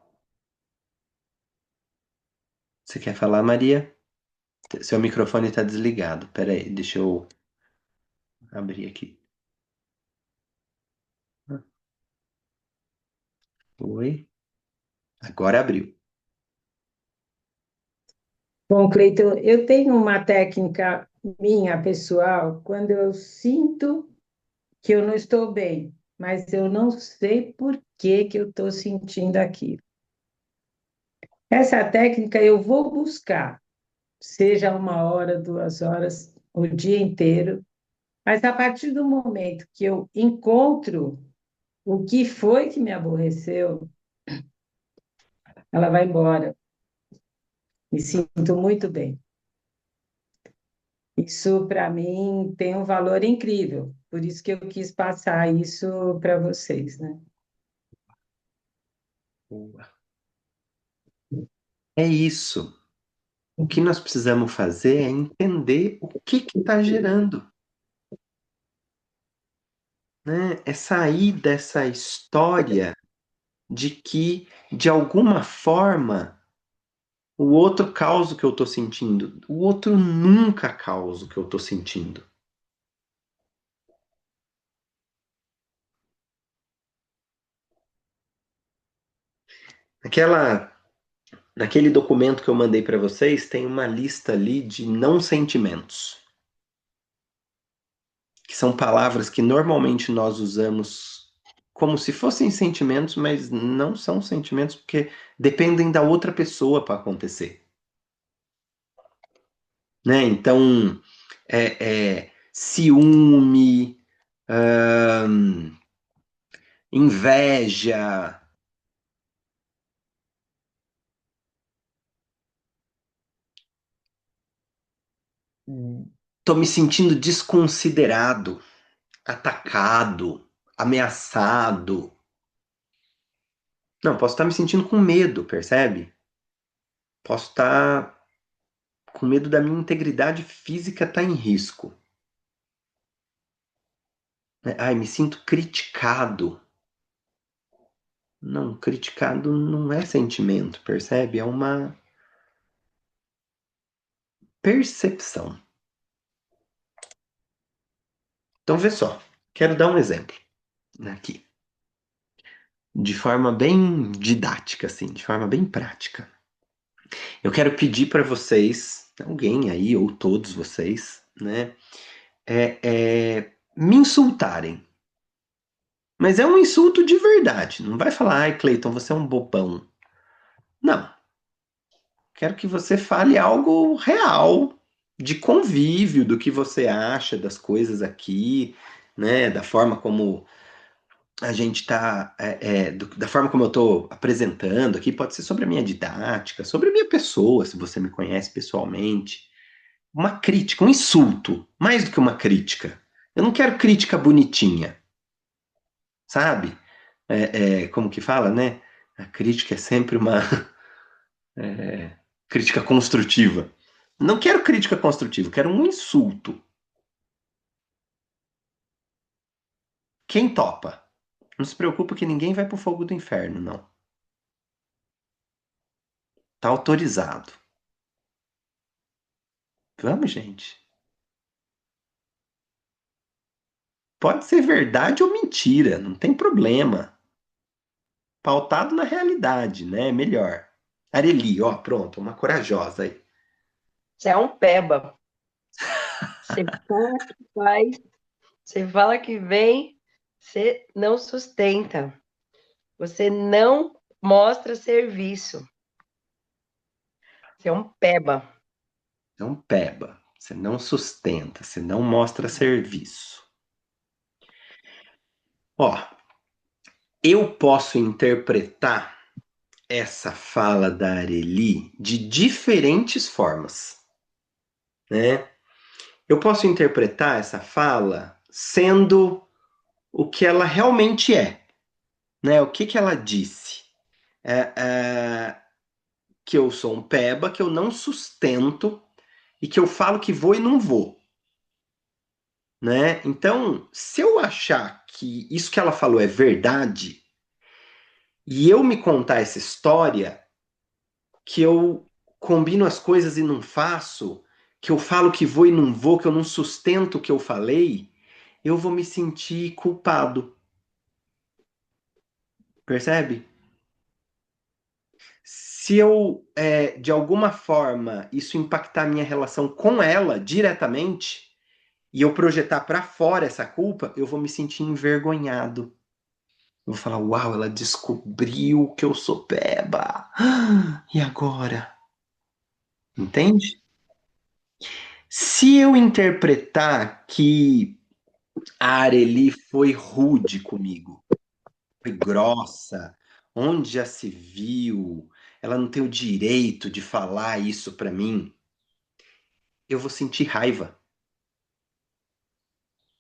Você quer falar, Maria? Seu microfone está desligado. Pera aí, deixa eu abrir aqui. Oi. Agora abriu. Bom, Cleiton, eu tenho uma técnica minha, pessoal, quando eu sinto que eu não estou bem, mas eu não sei por que que eu estou sentindo aquilo. Essa técnica eu vou buscar, seja 1 hora, 2 horas, o dia inteiro, mas a partir do momento que eu encontro o que foi que me aborreceu, ela vai embora. Me sinto muito bem. Isso, para mim, tem um valor incrível. Por isso que eu quis passar isso para vocês, né? Boa. É isso. O que nós precisamos fazer é entender o que está gerando, né? É sair dessa história de que, de alguma forma, o outro causa o que eu estou sentindo. O outro nunca causa o que eu estou sentindo. Aquela, naquele documento que eu mandei para vocês, tem uma lista ali de não sentimentos, que são palavras que normalmente nós usamos como se fossem sentimentos, mas não são sentimentos porque dependem da outra pessoa para acontecer, né? Então, ciúme, ahn, inveja, tô me sentindo desconsiderado, atacado, ameaçado. Não, posso estar me sentindo com medo, percebe? Posso estar com medo da minha integridade física estar em risco. Né? Ai, me sinto criticado. Não, criticado não é sentimento, percebe? É uma percepção. Então, vê só. Quero dar um exemplo aqui. De forma bem didática, assim, de forma bem prática. Eu quero pedir para vocês, alguém aí, ou todos vocês, né, me insultarem. Mas é um insulto de verdade. Não vai falar, ai, Cleiton, você é um bobão. Não. Quero que você fale algo real, de convívio, do que você acha das coisas aqui, né? Da forma como a gente está, da forma como eu estou apresentando aqui. Pode ser sobre a minha didática, sobre a minha pessoa, se você me conhece pessoalmente. Uma crítica, um insulto, mais do que uma crítica. Eu não quero crítica bonitinha, sabe? Como que fala, né? A crítica é sempre uma crítica construtiva. Não quero crítica construtiva, quero um insulto. Quem topa? Não se preocupa que ninguém vai pro fogo do inferno, não. Tá autorizado. Vamos, gente. pode ser verdade ou mentira, não tem problema. Pautado na realidade, né? Melhor. Areli, ó, pronto, uma corajosa aí. Você é um peba. Você fala que faz, você fala que vem, você não sustenta. Você não mostra serviço. Você é um peba. É um peba. Você não sustenta, você não mostra serviço. Ó, eu posso interpretar essa fala da Areli de diferentes formas, né? Eu posso interpretar essa fala sendo o que ela realmente é, né? O que que ela disse? Que eu sou um peba, que eu não sustento e que eu falo que vou e não vou, né? Então, se eu achar que isso que ela falou é verdade e eu me contar essa história, que eu combino as coisas e não faço, que eu falo que vou e não vou, que eu não sustento o que eu falei, eu vou me sentir culpado. Percebe? Se eu, de alguma forma, isso impactar minha relação com ela diretamente, e eu projetar para fora essa culpa, eu vou me sentir envergonhado. Eu vou falar, uau, ela descobriu que eu sou peba. E agora? Entende? Se eu interpretar que a Areli foi rude comigo, foi grossa, onde já se viu, ela não tem o direito de falar isso pra mim, eu vou sentir raiva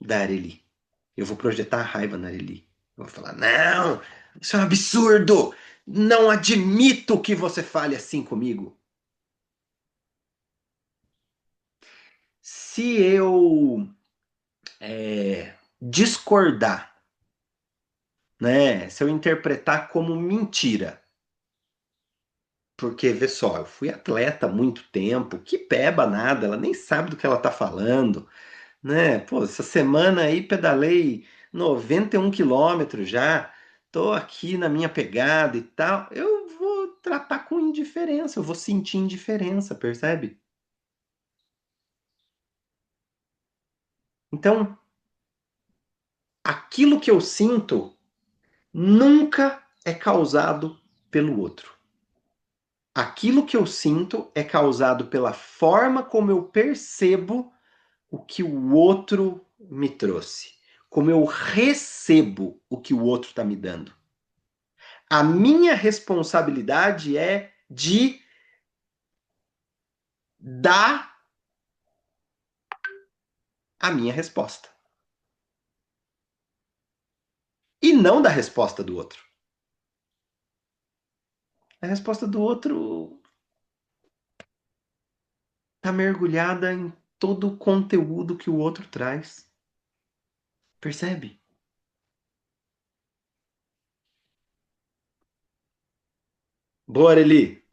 da Areli. Eu vou projetar a raiva na Areli. Eu vou falar, não, isso é um absurdo! Não admito que você fale assim comigo. Se eu discordar, né? Se eu interpretar como mentira, porque, vê só, eu fui atleta há muito tempo, que peba nada, ela nem sabe do que ela tá falando, né? Pô, essa semana aí pedalei 91 quilômetros já, tô aqui na minha pegada e tal. Eu vou tratar com indiferença, eu vou sentir indiferença, percebe? Então, aquilo que eu sinto nunca é causado pelo outro. Aquilo que eu sinto é causado pela forma como eu percebo o que o outro me trouxe, como eu recebo o que o outro está me dando. A minha responsabilidade é de dar a minha resposta. E não da resposta do outro. A resposta do outro está mergulhada em todo o conteúdo que o outro traz. Percebe? Boa, Areli.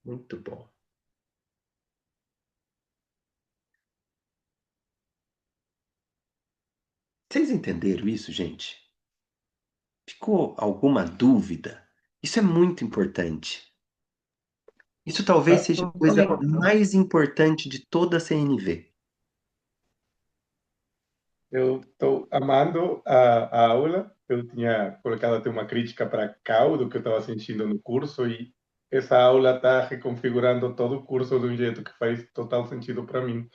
Muito bom. Vocês entenderam isso, gente? Ficou alguma dúvida? Isso é muito importante. Isso talvez seja a coisa Muito. mais importante de toda a CNV. Eu estou amando a aula. Eu tinha colocado até uma crítica para cá do que eu estava sentindo no curso e essa aula está reconfigurando todo o curso de um jeito que faz total sentido para mim.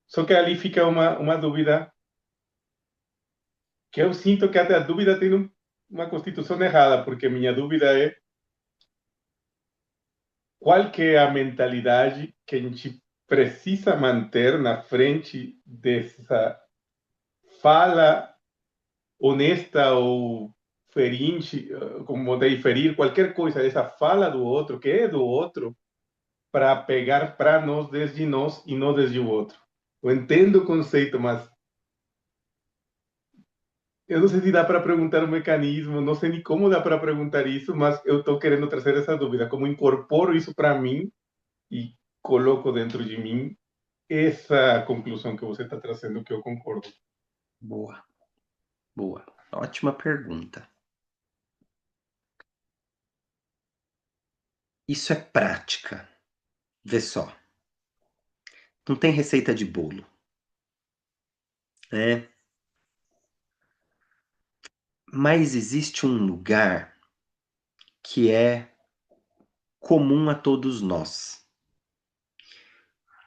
Só que ali fica uma dúvida que eu sinto que até a dúvida tem uma constituição errada, porque minha dúvida é qual que é a mentalidade que a gente precisa manter na frente dessa fala honesta ou ferinte, como daí ferir, qualquer coisa dessa fala do outro, que é do outro, para pegar para nós desde nós e não desde o outro. Eu entendo o conceito, mas eu não sei se dá para perguntar o mecanismo, não sei nem como dá para perguntar isso, mas eu estou querendo trazer essa dúvida, como incorporo isso para mim e coloco dentro de mim essa conclusão que você está trazendo, que eu concordo. Boa, boa. Ótima pergunta. Isso é prática. Vê só. Não tem receita de bolo, né? Mas existe um lugar que é comum a todos nós,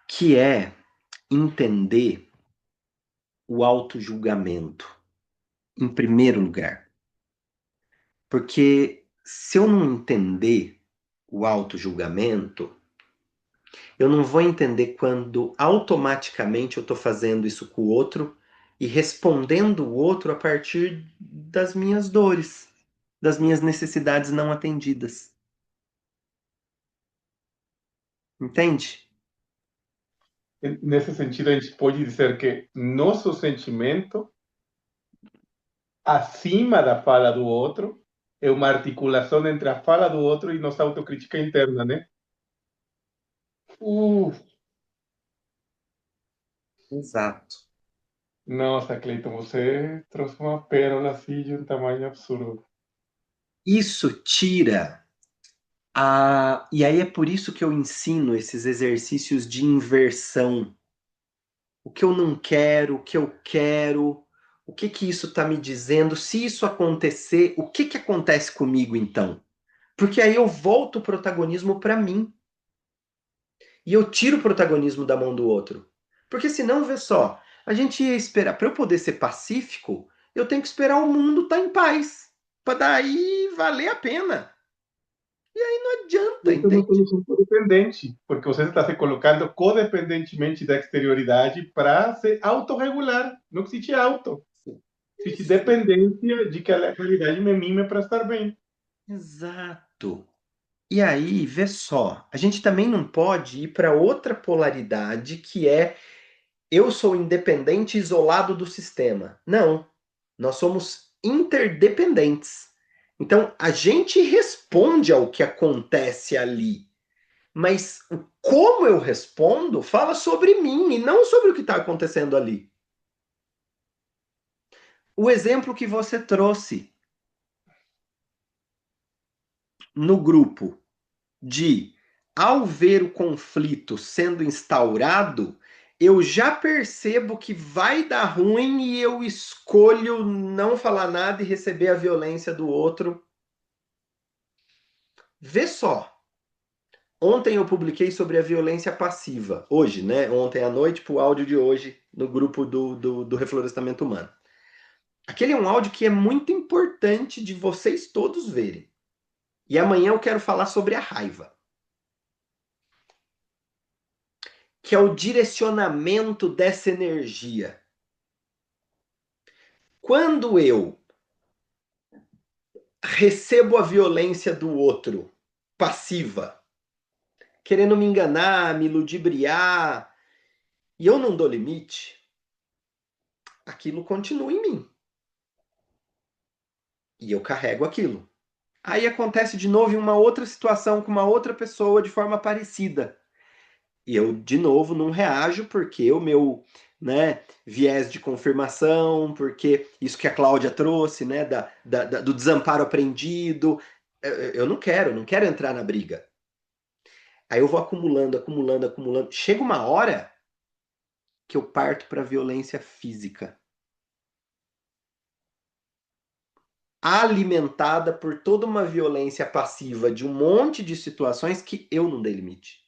que é entender o autojulgamento, em primeiro lugar. Porque se eu não entender o autojulgamento, eu não vou entender quando automaticamente eu estou fazendo isso com o outro e respondendo o outro a partir das minhas dores, das minhas necessidades não atendidas. Entende? Nesse sentido, a gente pode dizer que nosso sentimento, acima da fala do outro, é uma articulação entre a fala do outro e nossa autocrítica interna, né? Uh, Exato. Nossa, Cleiton, você trouxe uma pérola assim de um tamanho absurdo. Isso tira a. E aí é por isso que eu ensino esses exercícios de inversão. O que eu não quero, o que eu quero, o que que isso está me dizendo? Se isso acontecer, o que que acontece comigo então? Porque aí eu volto o protagonismo para mim. E eu tiro o protagonismo da mão do outro. Porque senão, vê só, a gente ia esperar, para eu poder ser pacífico, eu tenho que esperar o mundo estar em paz. Para daí valer a pena. E aí não adianta, Isso é uma entende? solução codependente, porque você está se colocando codependentemente da exterioridade para se autorregular. Não existe auto. Existe Isso. dependência de que a realidade me mime para estar bem. Exato. E aí, vê só, a gente também não pode ir para outra polaridade que é eu sou independente e isolado do sistema. Não, nós somos interdependentes. Então, a gente responde ao que acontece ali, mas o como eu respondo fala sobre mim e não sobre o que está acontecendo ali. O exemplo que você trouxe no grupo de, ao ver o conflito sendo instaurado, eu já percebo que vai dar ruim e eu escolho não falar nada e receber a violência do outro. Vê só. Ontem eu publiquei sobre a violência passiva. Hoje, né? Ontem à noite, pro áudio de hoje, no grupo do Reflorestamento Humano. Aquele é um áudio que é muito importante de vocês todos verem. E amanhã eu quero falar sobre a raiva. Que é o direcionamento dessa energia. Quando eu recebo a violência do outro, passiva, querendo me enganar, me ludibriar, e eu não dou limite, aquilo continua em mim. E eu carrego aquilo. Aí acontece de novo em uma outra situação com uma outra pessoa de forma parecida. E eu, de novo, não reajo porque o meu, né, viés de confirmação, porque isso que a Cláudia trouxe, né, do desamparo aprendido, eu não quero entrar na briga. Aí eu vou acumulando, acumulando, acumulando. Chega uma hora que eu parto para violência física. Alimentada por toda uma violência passiva de um monte de situações que eu não dei limite.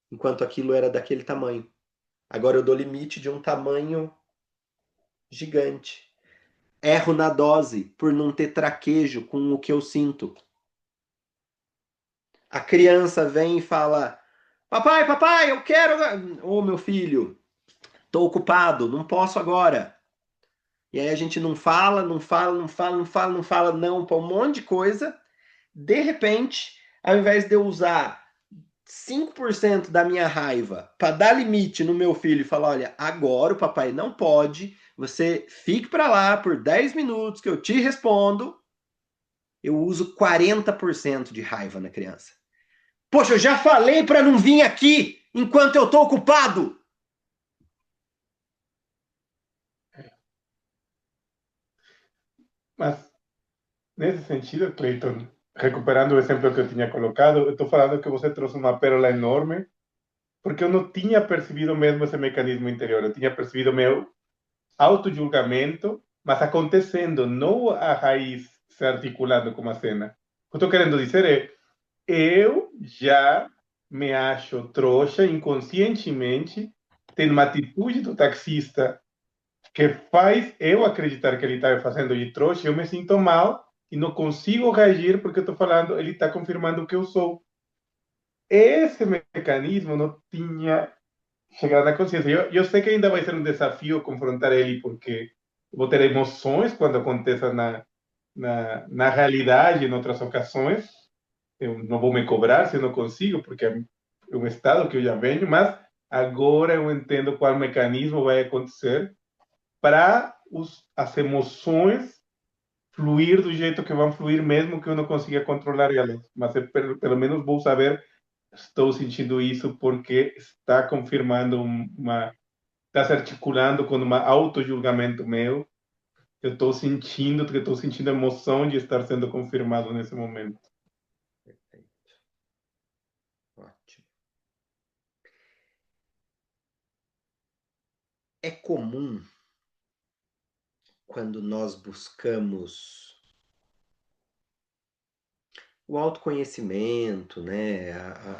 Enquanto aquilo era daquele tamanho. Agora eu dou limite de um tamanho gigante. Erro na dose por não ter traquejo com o que eu sinto. A criança vem e fala: Papai, papai, eu quero. Ô, meu filho, tô ocupado, não posso agora. E aí a gente não fala, não fala, não fala, não fala, não fala, não, para um monte de coisa. De repente, ao invés de eu usar 5% da minha raiva para dar limite no meu filho e falar: olha, agora o papai não pode, você fique para lá por 10 minutos que eu te respondo, eu uso 40% de raiva na criança. Poxa, eu já falei para não vir aqui enquanto eu tô ocupado. Mas, nesse sentido, Cleiton, recuperando o exemplo que eu tinha colocado, eu estou falando que você trouxe uma pérola enorme, porque eu não tinha percebido mesmo esse mecanismo interior. Eu tinha percebido meu auto-julgamento, mas acontecendo, não a raiz se articulando como a cena. O que eu estou querendo dizer é, eu já me acho trouxa inconscientemente, tendo uma atitude do taxista que faz eu acreditar que ele está fazendo de trouxa, eu me sinto mal e não consigo reagir porque eu estou falando, ele está confirmando o que eu sou. Esse mecanismo não tinha chegado na consciência. Eu sei que ainda vai ser um desafio confrontar ele, porque vou ter emoções quando aconteça na realidade, em outras ocasiões. Eu não vou me cobrar se eu não consigo, porque é um estado que eu já venho, mas agora eu entendo qual mecanismo vai acontecer para as emoções fluir do jeito que vão fluir, mesmo que eu não consiga controlar elas. Mas pelo menos vou saber, estou sentindo isso porque está confirmando está se articulando com um auto-julgamento meu. Eu estou sentindo, porque estou sentindo a emoção de estar sendo confirmado nesse momento. Perfeito. Ótimo. É comum quando nós buscamos o autoconhecimento, né,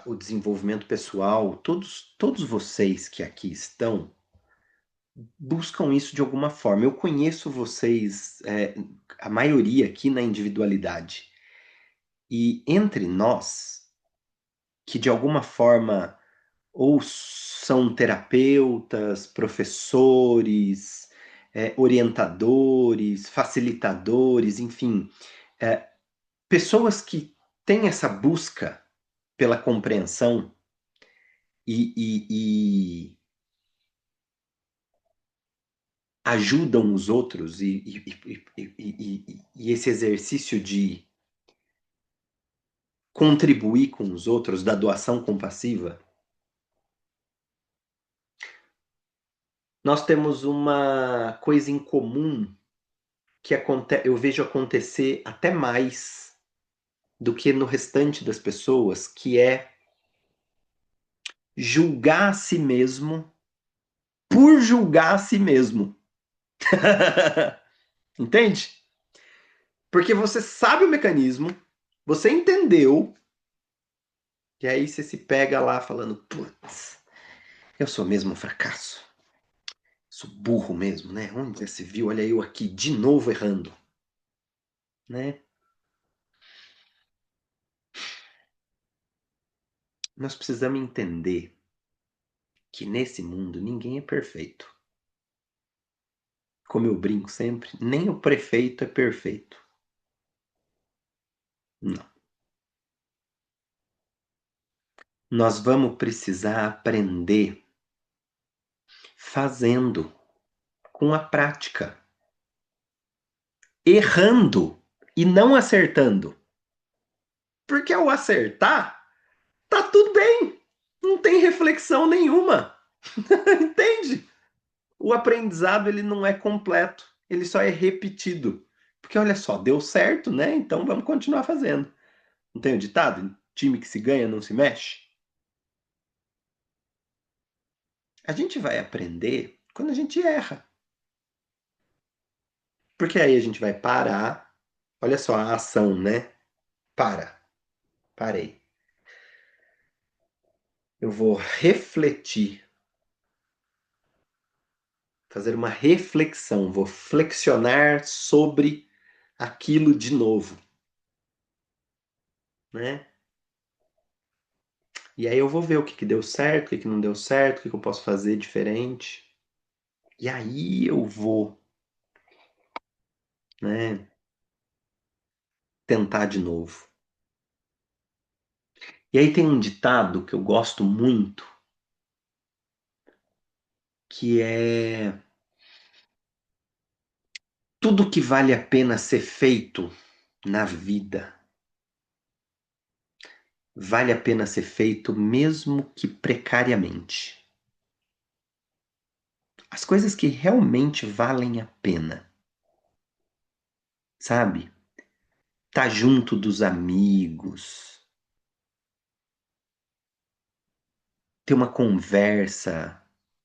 o desenvolvimento pessoal, todos vocês que aqui estão buscam isso de alguma forma. Eu conheço vocês, a maioria aqui na individualidade. E entre nós, que de alguma forma ou são terapeutas, professores, orientadores, facilitadores, enfim, pessoas que têm essa busca pela compreensão e ajudam os outros e esse exercício de contribuir com os outros, da doação compassiva, nós temos uma coisa em comum que eu vejo acontecer até mais do que no restante das pessoas, que é julgar a si mesmo por julgar a si mesmo. Entende? Porque você sabe o mecanismo, você entendeu, e aí você se pega lá falando, putz, eu sou mesmo um fracasso. Sou burro mesmo, né? Onde já se viu? Olha eu aqui de novo errando. Né? Nós precisamos entender que nesse mundo ninguém é perfeito. Como eu brinco sempre, nem o prefeito é perfeito. Não. Nós vamos precisar aprender fazendo, com a prática, errando e não acertando. Porque ao acertar, tá tudo bem. Não tem reflexão nenhuma. Entende? O aprendizado ele não é completo, ele só é repetido. Porque olha só, deu certo, né? Então vamos continuar fazendo. Não tem o ditado? Time que se ganha não se mexe? A gente vai aprender quando a gente erra. Porque aí a gente vai parar. Olha só a ação, né? Parei. Eu vou refletir, fazer uma reflexão, vou flexionar sobre aquilo de novo, né? E aí eu vou ver o que deu certo, o que não deu certo, o que eu posso fazer diferente. E aí eu vou, né, tentar de novo. E aí tem um ditado que eu gosto muito, que é: tudo que vale a pena ser feito na vida vale a pena ser feito mesmo que precariamente. As coisas que realmente valem a pena sabe? Tá junto dos amigos, ter uma conversa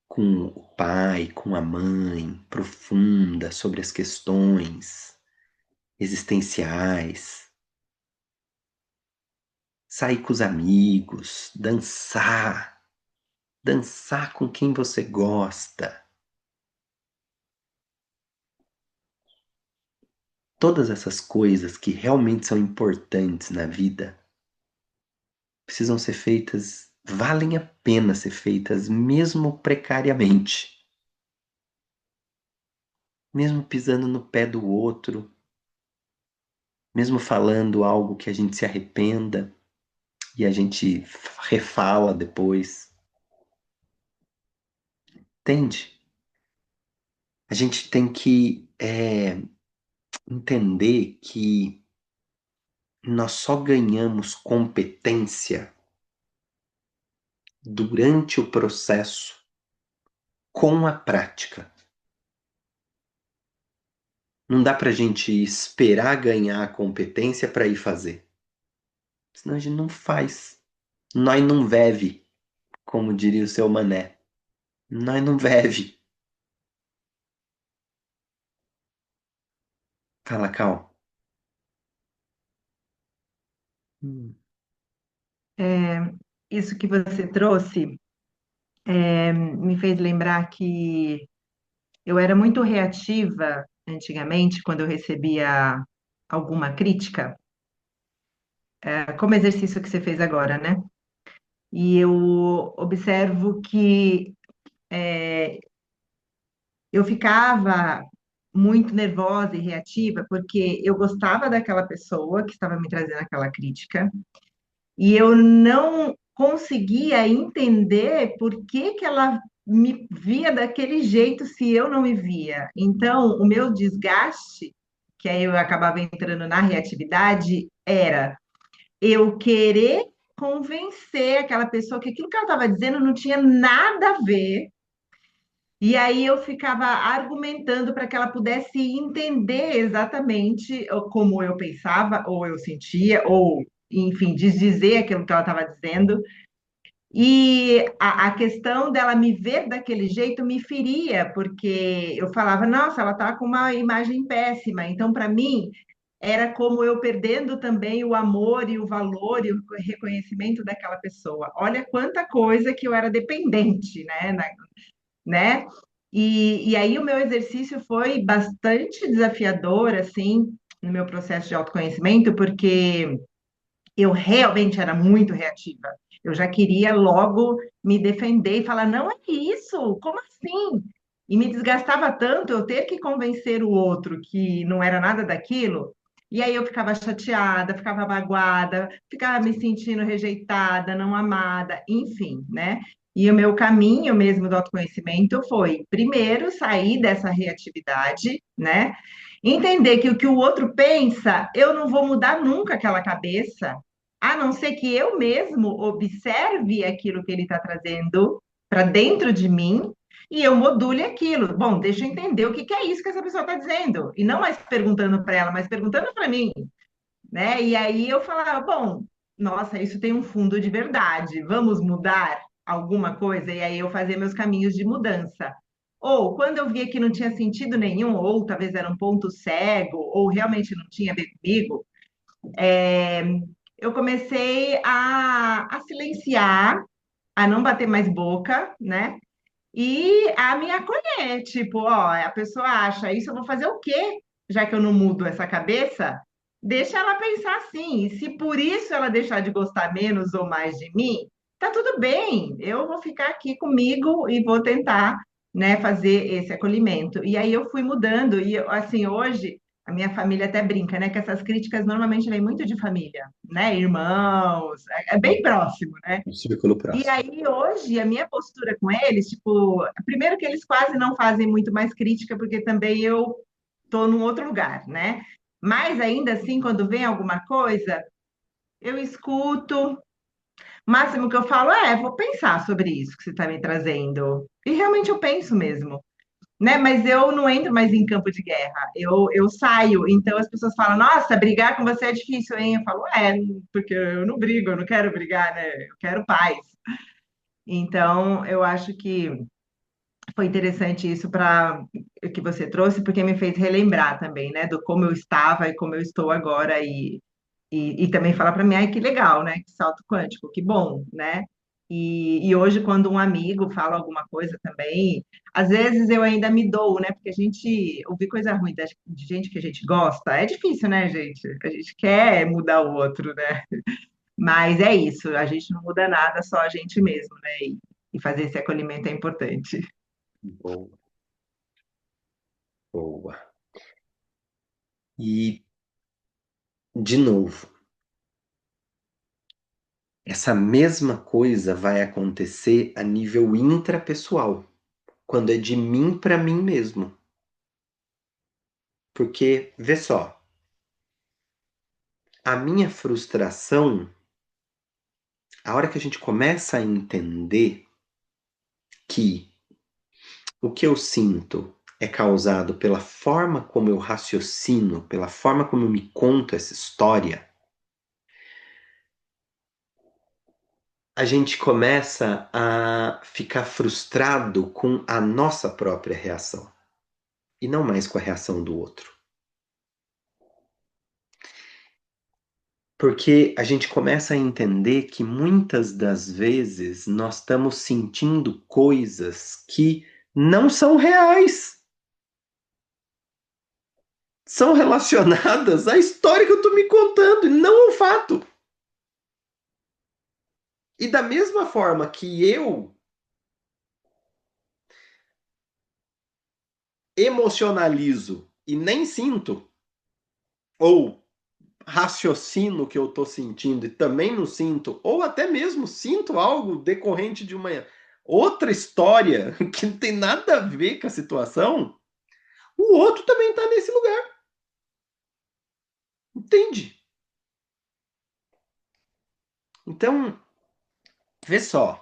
com o pai, com a mãe, profunda sobre as questões existenciais, sair com os amigos, dançar com quem você gosta. Todas essas coisas que realmente são importantes na vida precisam ser feitas, valem a pena ser feitas, mesmo precariamente, mesmo pisando no pé do outro, mesmo falando algo que a gente se arrependa e a gente refala depois. Entende? A gente tem que entender que nós só ganhamos competência durante o processo com a prática. Não dá pra gente esperar ganhar a competência para ir fazer. Senão a gente não faz. Nós não vive, como diria o seu Mané. Nós não vive. Fala, Cal. Isso que você trouxe me fez lembrar que eu era muito reativa antigamente, quando eu recebia alguma crítica, como exercício que você fez agora, né? E eu observo que eu ficava muito nervosa e reativa porque eu gostava daquela pessoa que estava me trazendo aquela crítica e eu não conseguia entender por que que ela me via daquele jeito se eu não me via. Então, o meu desgaste, que aí eu acabava entrando na reatividade, era eu querer convencer aquela pessoa que aquilo que ela estava dizendo não tinha nada a ver. E aí eu ficava argumentando para que ela pudesse entender exatamente como eu pensava, ou eu sentia, ou, enfim, desdizer aquilo que ela estava dizendo. E a questão dela me ver daquele jeito me feria, porque eu falava, nossa, ela está com uma imagem péssima. Então, para mim, era como eu perdendo também o amor e o valor e o reconhecimento daquela pessoa. Olha quanta coisa que eu era dependente, né? E aí o meu exercício foi bastante desafiador, assim, no meu processo de autoconhecimento, porque eu realmente era muito reativa. Eu já queria logo me defender e falar, não é isso, como assim? E me desgastava tanto eu ter que convencer o outro que não era nada daquilo. E aí eu ficava chateada, ficava magoada, ficava me sentindo rejeitada, não amada, enfim, né? E o meu caminho mesmo do autoconhecimento foi, primeiro, sair dessa reatividade, né? Entender que o que o outro pensa, eu não vou mudar nunca aquela cabeça, a não ser que eu mesmo observe aquilo que ele está trazendo para dentro de mim e eu module aquilo. Bom, deixa eu entender o que que é isso que essa pessoa está dizendo. E não mais perguntando para ela, mas perguntando para mim, né? E aí eu falava, bom, nossa, isso tem um fundo de verdade. Vamos mudar alguma coisa? E aí eu fazia meus caminhos de mudança. Ou quando eu via que não tinha sentido nenhum, ou talvez era um ponto cego, ou realmente não tinha a ver comigo, é, eu comecei a silenciar, a não bater mais boca, né? E a me acolher, tipo, ó, a pessoa acha isso, eu vou fazer o quê? Já que eu não mudo essa cabeça, deixa ela pensar assim. E se por isso ela deixar de gostar menos ou mais de mim, tá tudo bem. Eu vou ficar aqui comigo e vou tentar, né, fazer esse acolhimento. E aí eu fui mudando e assim, hoje a minha família até brinca, né, que essas críticas normalmente vêm muito de família, né, irmãos, é bem próximo, né? Um círculo E próximo. aí, hoje, a minha postura com eles, tipo, primeiro que eles quase não fazem muito mais crítica, porque também eu tô num outro lugar, né? Mas ainda assim, quando vem alguma coisa, eu escuto. O máximo que eu falo é, vou pensar sobre isso que você está me trazendo. E realmente eu penso mesmo, né? Mas eu não entro mais em campo de guerra. Eu saio. Então as pessoas falam: Nossa, brigar com você é difícil, hein? Eu falo: É, porque eu não brigo, eu não quero brigar, né? Eu quero paz. Então eu acho que foi interessante isso para que você trouxe, porque me fez relembrar também, né? Do como eu estava e como eu estou agora e também falar para mim, ai, que legal, né? Que salto quântico, que bom, né? E hoje, quando um amigo fala alguma coisa também, às vezes eu ainda me dou, né? Porque a gente ouvir coisa ruim de gente que a gente gosta é difícil, né, gente? A gente quer mudar o outro, né? Mas é isso, a gente não muda nada, só a gente mesmo, né? E fazer esse acolhimento é importante. Boa, boa. E, de novo, essa mesma coisa vai acontecer a nível intrapessoal, quando é de mim para mim mesmo. Porque, vê só, a minha frustração, a hora que a gente começa a entender que o que eu sinto é causado pela forma como eu raciocino, pela forma como eu me conto essa história, a gente começa a ficar frustrado com a nossa própria reação e não mais com a reação do outro. Porque a gente começa a entender que muitas das vezes nós estamos sentindo coisas que não são reais. São relacionadas à história que eu estou me contando e não ao fato. E da mesma forma que eu emocionalizo e nem sinto, ou raciocino o que eu estou sentindo e também não sinto, ou até mesmo sinto algo decorrente de uma outra história que não tem nada a ver com a situação, o outro também está nesse lugar. Entende? Então, vê só.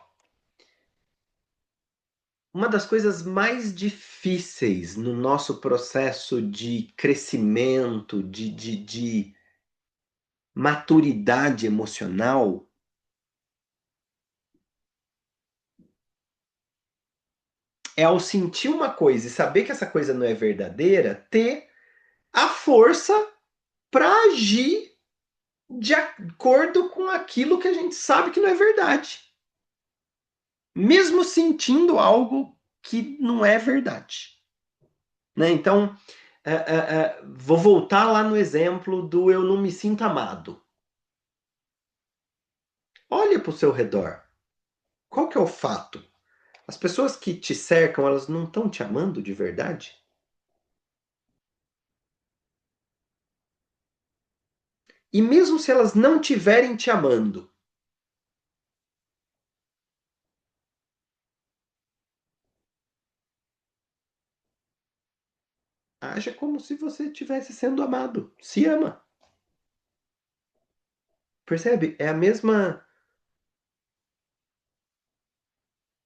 Uma das coisas mais difíceis no nosso processo de crescimento, de maturidade emocional, é ao sentir uma coisa e saber que essa coisa não é verdadeira, ter a força para agir de acordo com aquilo que a gente sabe que não é verdade. Mesmo sentindo algo que não é verdade. Né? Então, vou voltar lá no exemplo do eu não me sinto amado. Olha para o seu redor. Qual que é o fato? As pessoas que te cercam, elas não estão te amando de verdade? E mesmo se elas não estiverem te amando, haja como se você estivesse sendo amado. Se ama. Percebe? É a mesma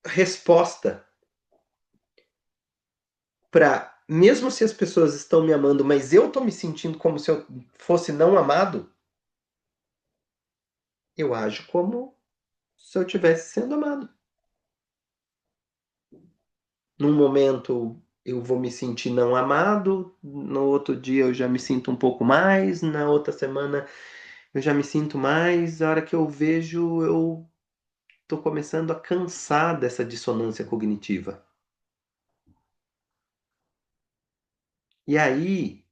resposta para, mesmo se as pessoas estão me amando, mas eu estou me sentindo como se eu fosse não amado, eu ajo como se eu estivesse sendo amado. Num momento eu vou me sentir não amado, no outro dia eu já me sinto um pouco mais, na outra semana eu já me sinto mais, a hora que eu vejo eu estou começando a cansar dessa dissonância cognitiva. E aí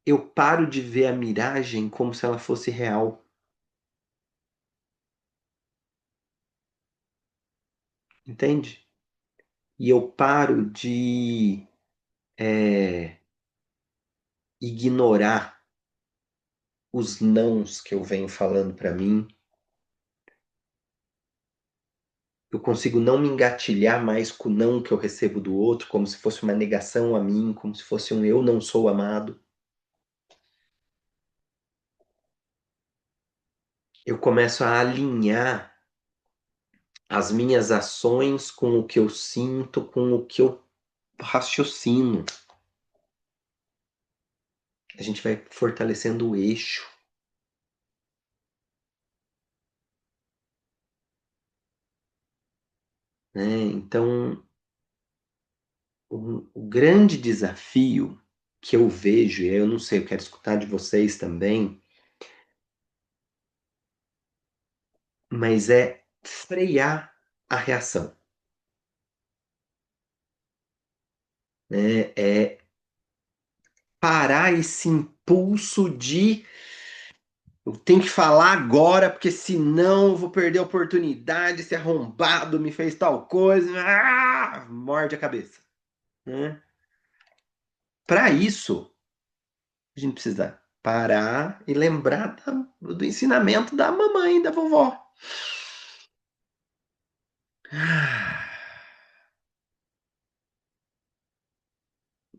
eu paro de ver a miragem como se ela fosse real. Entende? E eu paro de ignorar os nãos que eu venho falando para mim. Eu consigo não me engatilhar mais com o não que eu recebo do outro, como se fosse uma negação a mim, como se fosse um eu não sou amado. Eu começo a alinhar as minhas ações com o que eu sinto, com o que eu raciocino. A gente vai fortalecendo o eixo. Né? Então, o grande desafio que eu vejo, e eu não sei, eu quero escutar de vocês também, mas é frear a reação. Né? É parar esse impulso de eu tenho que falar agora, porque senão eu vou perder a oportunidade, esse arrombado me fez tal coisa, morde a cabeça. Né? Para isso, a gente precisa parar e lembrar do ensinamento da mamãe, da vovó.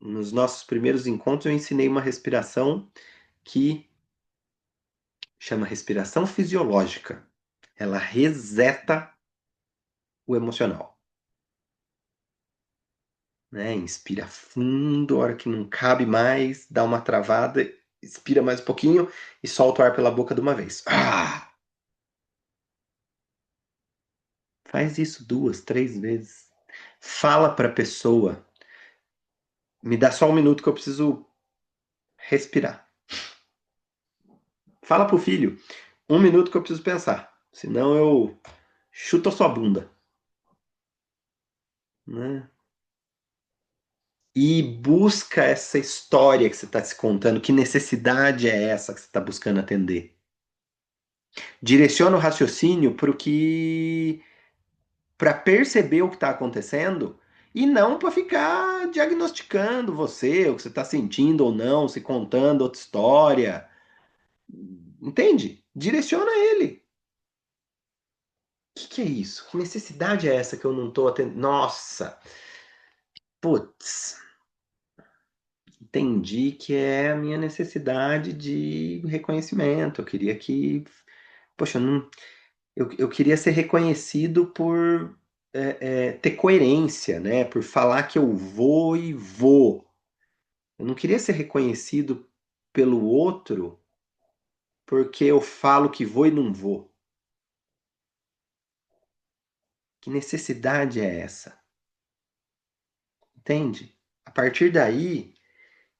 Nos nossos primeiros encontros, eu ensinei uma respiração que chama respiração fisiológica. Ela reseta o emocional. Né? Inspira fundo, a hora que não cabe mais, dá uma travada, expira mais um pouquinho e solta o ar pela boca de uma vez. Faz isso 2, 3 vezes. Fala para a pessoa, me dá só um minuto que eu preciso respirar. Fala pro filho, 1 minuto que eu preciso pensar, senão eu chuto a sua bunda. Né? E busca essa história que você está se contando, que necessidade é essa que você está buscando atender. Direciona o raciocínio para perceber o que está acontecendo e não para ficar diagnosticando você, o que você está sentindo ou não, se contando outra história. Entende? Direciona ele. O que é isso? Que necessidade é essa que eu não estou atendendo? Nossa! Putz! Entendi que é a minha necessidade de reconhecimento. Eu queria que. Poxa, não, eu queria ser reconhecido por ter coerência, né? Por falar que eu vou e vou. Eu não queria ser reconhecido pelo outro porque eu falo que vou e não vou. Que necessidade é essa? Entende? A partir daí,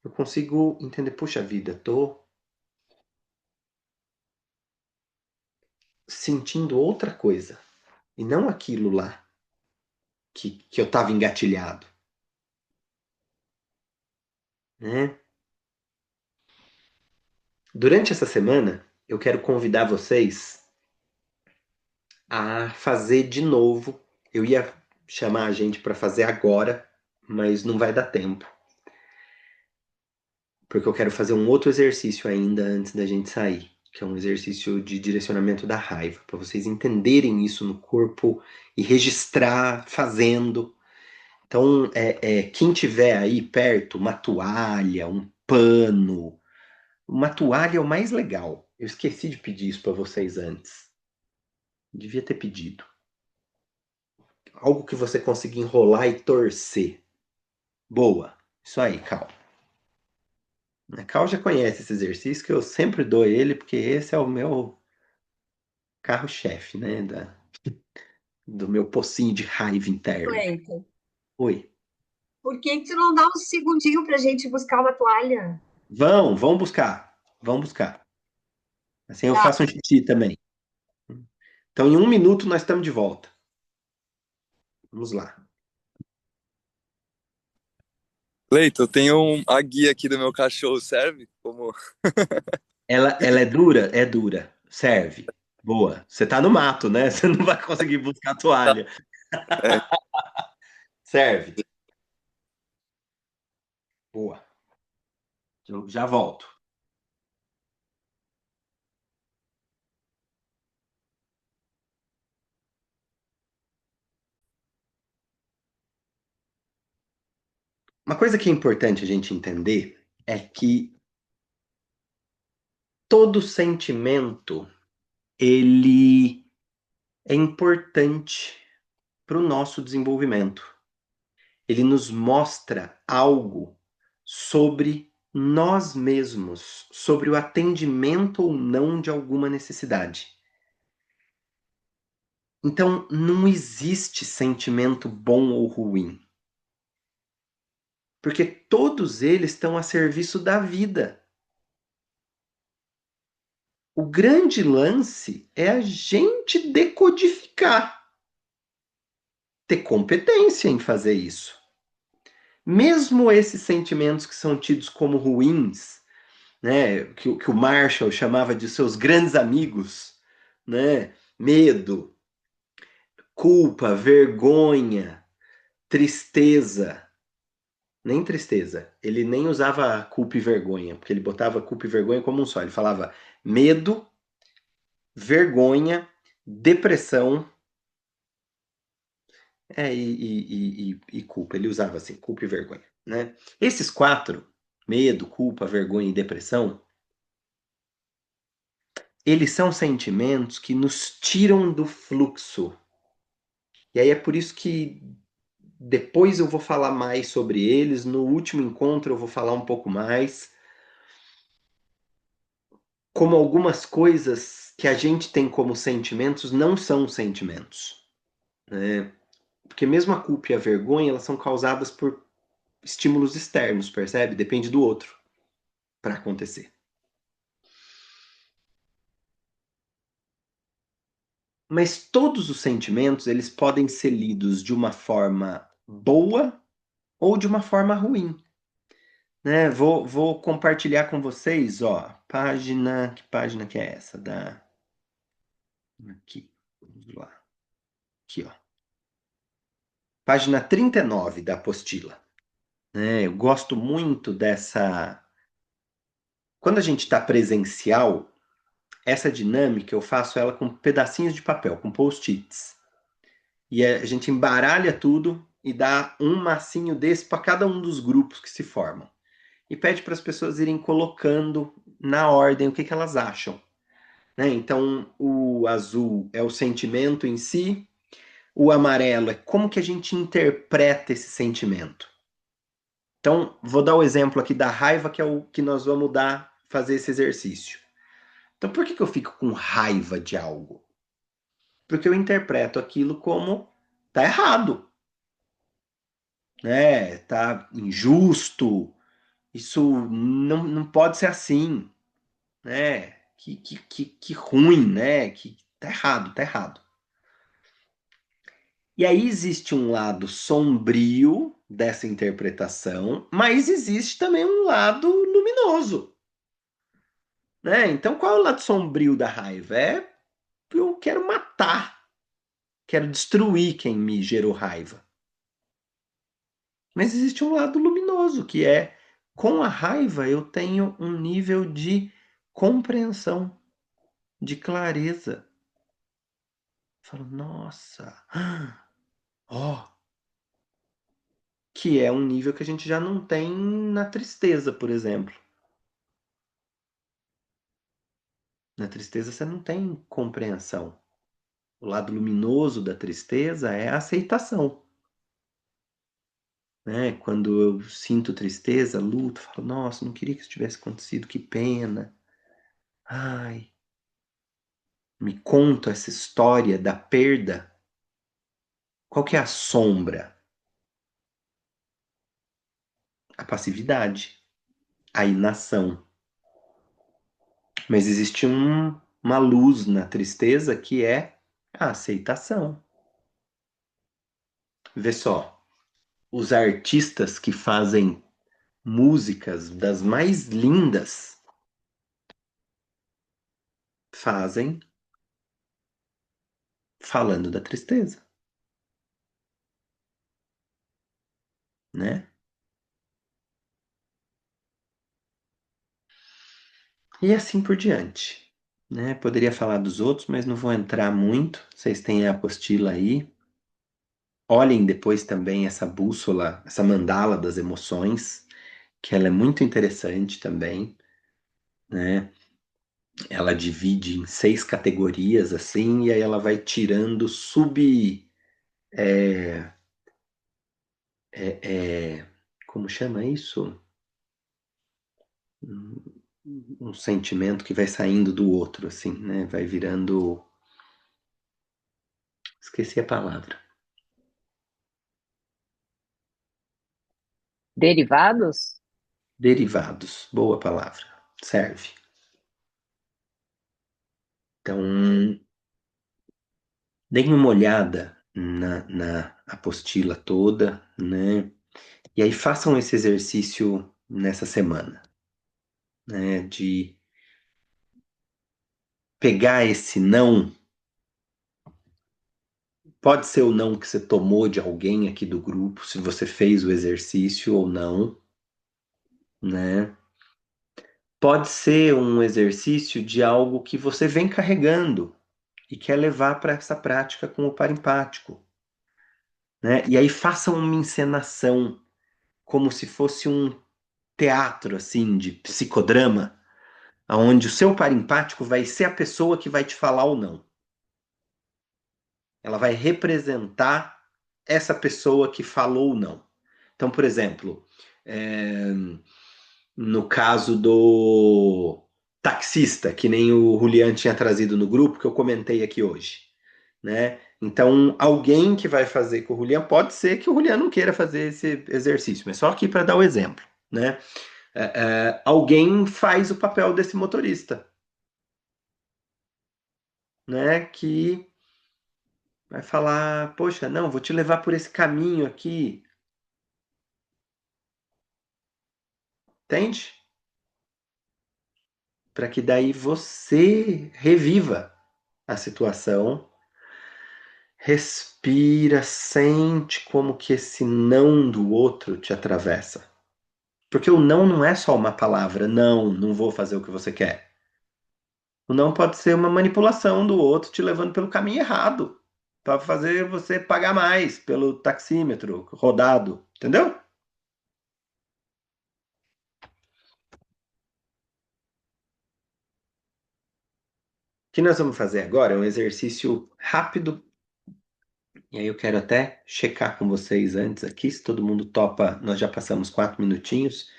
eu consigo entender, puxa vida, tô sentindo outra coisa. E não aquilo lá que eu estava engatilhado. Né? Durante essa semana, eu quero convidar vocês a fazer de novo. Eu ia chamar a gente para fazer agora, mas não vai dar tempo. Porque eu quero fazer um outro exercício ainda antes da gente sair, que é um exercício de direcionamento da raiva, para vocês entenderem isso no corpo e registrar fazendo. Então, quem tiver aí perto, uma toalha, um pano, uma toalha é o mais legal. Eu esqueci de pedir isso para vocês antes. Devia ter pedido. Algo que você consiga enrolar e torcer. Boa. Isso aí, Cal. A Cal já conhece esse exercício que eu sempre dou ele, porque esse é o meu carro-chefe, né? Do meu pocinho de raiva interna. Cleiton, Oi. por que tu não dá um segundinho para a gente buscar uma toalha? Vão buscar. Vão buscar. Assim eu Tá. faço um xixi também. Então, em 1 minuto, nós estamos de volta. Vamos lá. Leito, eu tenho a guia aqui do meu cachorro, serve? Como... Ela é dura? É dura. Serve. Boa. Você tá no mato, né? Você não vai conseguir buscar a toalha. É, Serve. Boa. Eu já volto. Uma coisa que é importante a gente entender é que todo sentimento ele é importante para o nosso desenvolvimento. Ele nos mostra algo sobre nós mesmos, sobre o atendimento ou não de alguma necessidade. Então, não existe sentimento bom ou ruim, porque todos eles estão a serviço da vida. O grande lance é a gente decodificar, ter competência em fazer isso. Mesmo esses sentimentos que são tidos como ruins, né, que o Marshall chamava de seus grandes amigos, né, medo, culpa, vergonha, tristeza. Nem tristeza. Ele nem usava culpa e vergonha, porque ele botava culpa e vergonha como um só. Ele falava medo, vergonha, depressão e culpa. Ele usava assim, culpa e vergonha, né? Esses quatro, medo, culpa, vergonha e depressão, eles são sentimentos que nos tiram do fluxo. E aí é por isso que depois eu vou falar mais sobre eles. No último encontro eu vou falar um pouco mais. Como algumas coisas que a gente tem como sentimentos não são sentimentos, né? Porque mesmo a culpa e a vergonha, elas são causadas por estímulos externos, percebe? Depende do outro para acontecer. Mas todos os sentimentos, eles podem ser lidos de uma forma boa ou de uma forma ruim, né? Vou compartilhar com vocês, ó, que página que é essa? Aqui, vamos lá. Aqui, ó. Página 39 da apostila. Eu gosto muito dessa. Quando a gente está presencial, essa dinâmica eu faço ela com pedacinhos de papel, com post-its. E a gente embaralha tudo e dá um massinho desse para cada um dos grupos que se formam. E pede para as pessoas irem colocando na ordem o que elas acham. Então, o azul é o sentimento em si, o amarelo é como que a gente interpreta esse sentimento. Então, vou dar o exemplo aqui da raiva, que é o que nós vamos fazer esse exercício. Então, por que eu fico com raiva de algo? Porque eu interpreto aquilo como tá errado, né? Tá injusto, isso não pode ser assim, né? Que ruim, né? Que tá errado, tá errado. E aí existe um lado sombrio dessa interpretação, mas existe também um lado luminoso. Então, qual é o lado sombrio da raiva? Eu quero matar, quero destruir quem me gerou raiva. Mas existe um lado luminoso, que é, com a raiva eu tenho um nível de compreensão, de clareza. Falo, nossa, ó, que é um nível que a gente já não tem na tristeza, por exemplo. Na tristeza você não tem compreensão. O lado luminoso da tristeza é a aceitação. Quando eu sinto tristeza, luto, falo, nossa, não queria que isso tivesse acontecido, que pena. Ai, me conto essa história da perda. Qual que é a sombra? A passividade, a inação. Mas existe uma luz na tristeza que é a aceitação. Vê só, os artistas que fazem músicas das mais lindas fazem falando da tristeza, né? E assim por diante, né? Poderia falar dos outros, mas não vou entrar muito. Vocês têm a apostila aí. Olhem depois também essa bússola, essa mandala das emoções, que ela é muito interessante também, né? Ela divide em 6 categorias assim, e aí ela vai tirando é, como chama isso? Um sentimento que vai saindo do outro, assim, né? Vai virando. Esqueci a palavra. Derivados? Derivados. Boa palavra. Serve. Então, deem uma olhada na apostila toda, né? E aí façam esse exercício nessa semana, né? De pegar esse não. Pode ser o não que você tomou de alguém aqui do grupo, se você fez o exercício ou não, né? Pode ser um exercício de algo que você vem carregando e quer levar para essa prática com o par empático, né? E aí façam uma encenação como se fosse um teatro assim de psicodrama, onde o seu par empático vai ser a pessoa que vai te falar ou não. Ela vai representar essa pessoa que falou ou não. Então, por exemplo, no caso do taxista, que nem o Julian tinha trazido no grupo, que eu comentei aqui hoje, né? Então, alguém que vai fazer com o Julian, pode ser que o Julian não queira fazer esse exercício, mas só aqui para dar o exemplo, né? Alguém faz o papel desse motorista, né? Que vai falar, poxa, não, vou te levar por esse caminho aqui, entende? Para que daí você reviva a situação, respira, sente como que esse não do outro te atravessa. Porque o não é só uma palavra, não vou fazer o que você quer. O não pode ser uma manipulação do outro te levando pelo caminho errado, para fazer você pagar mais pelo taxímetro rodado, entendeu? O que nós vamos fazer agora é um exercício rápido. E aí eu quero até checar com vocês antes aqui, se todo mundo topa, nós já passamos 4 minutinhos,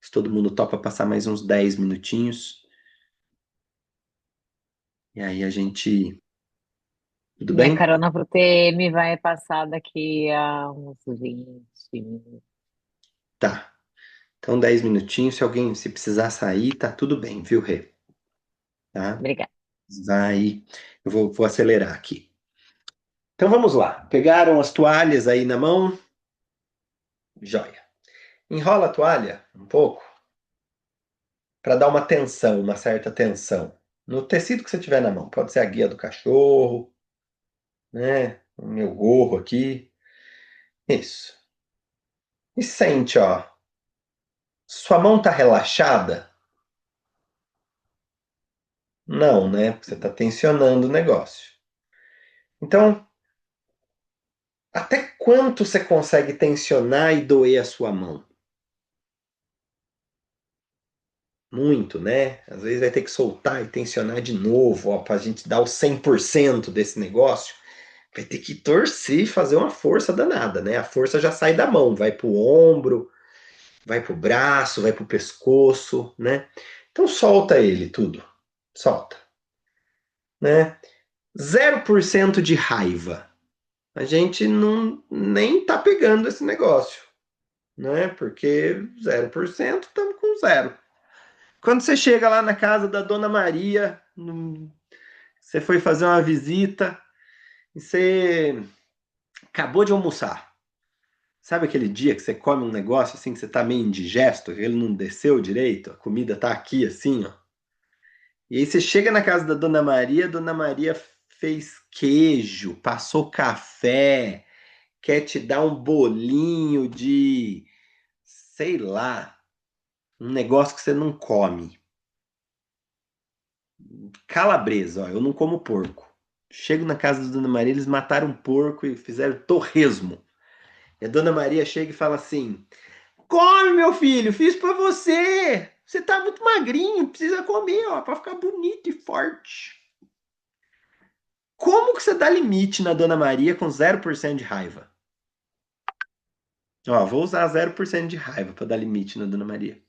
se todo mundo topa passar mais uns 10 minutinhos. E aí a gente... Tudo Minha bem? carona pro TM vai passar daqui a uns 20 minutos. Tá. Então 10 minutinhos, se precisar sair, tá tudo bem, viu, Rê? Tá? Obrigada. Vai, eu vou acelerar aqui. Então vamos lá. Pegaram as toalhas aí na mão? Joia. Enrola a toalha um pouco para dar uma tensão, uma certa tensão. No tecido que você tiver na mão. Pode ser a guia do cachorro, né? O meu gorro aqui. Isso. E sente, ó. Sua mão tá relaxada? Não, né? Porque você tá tensionando o negócio. Então, até quanto você consegue tensionar e doer a sua mão? Muito, né? Às vezes vai ter que soltar e tensionar de novo, ó, pra gente dar o 100% desse negócio. Vai ter que torcer e fazer uma força danada, né? A força já sai da mão, vai pro ombro, vai pro braço, vai pro pescoço, né? Então solta ele tudo. Solta, né? 0% de raiva. A gente não nem tá pegando esse negócio, né? Porque 0% estamos com zero. Quando você chega lá na casa da Dona Maria, você foi fazer uma visita e você acabou de almoçar. Sabe aquele dia que você come um negócio assim que você tá meio indigesto, que ele não desceu direito, a comida tá aqui assim, ó. E aí você chega na casa da Dona Maria fez queijo, passou café, quer te dar um bolinho de, sei lá, um negócio que você não come. Calabresa, ó, eu não como porco. Chego na casa da Dona Maria, eles mataram um porco e fizeram torresmo. E a Dona Maria chega e fala assim: come, meu filho, fiz pra você. Você tá muito magrinho, precisa comer, ó, pra ficar bonito e forte. Como que você dá limite na Dona Maria com 0% de raiva? Ó, vou usar 0% de raiva para dar limite na Dona Maria.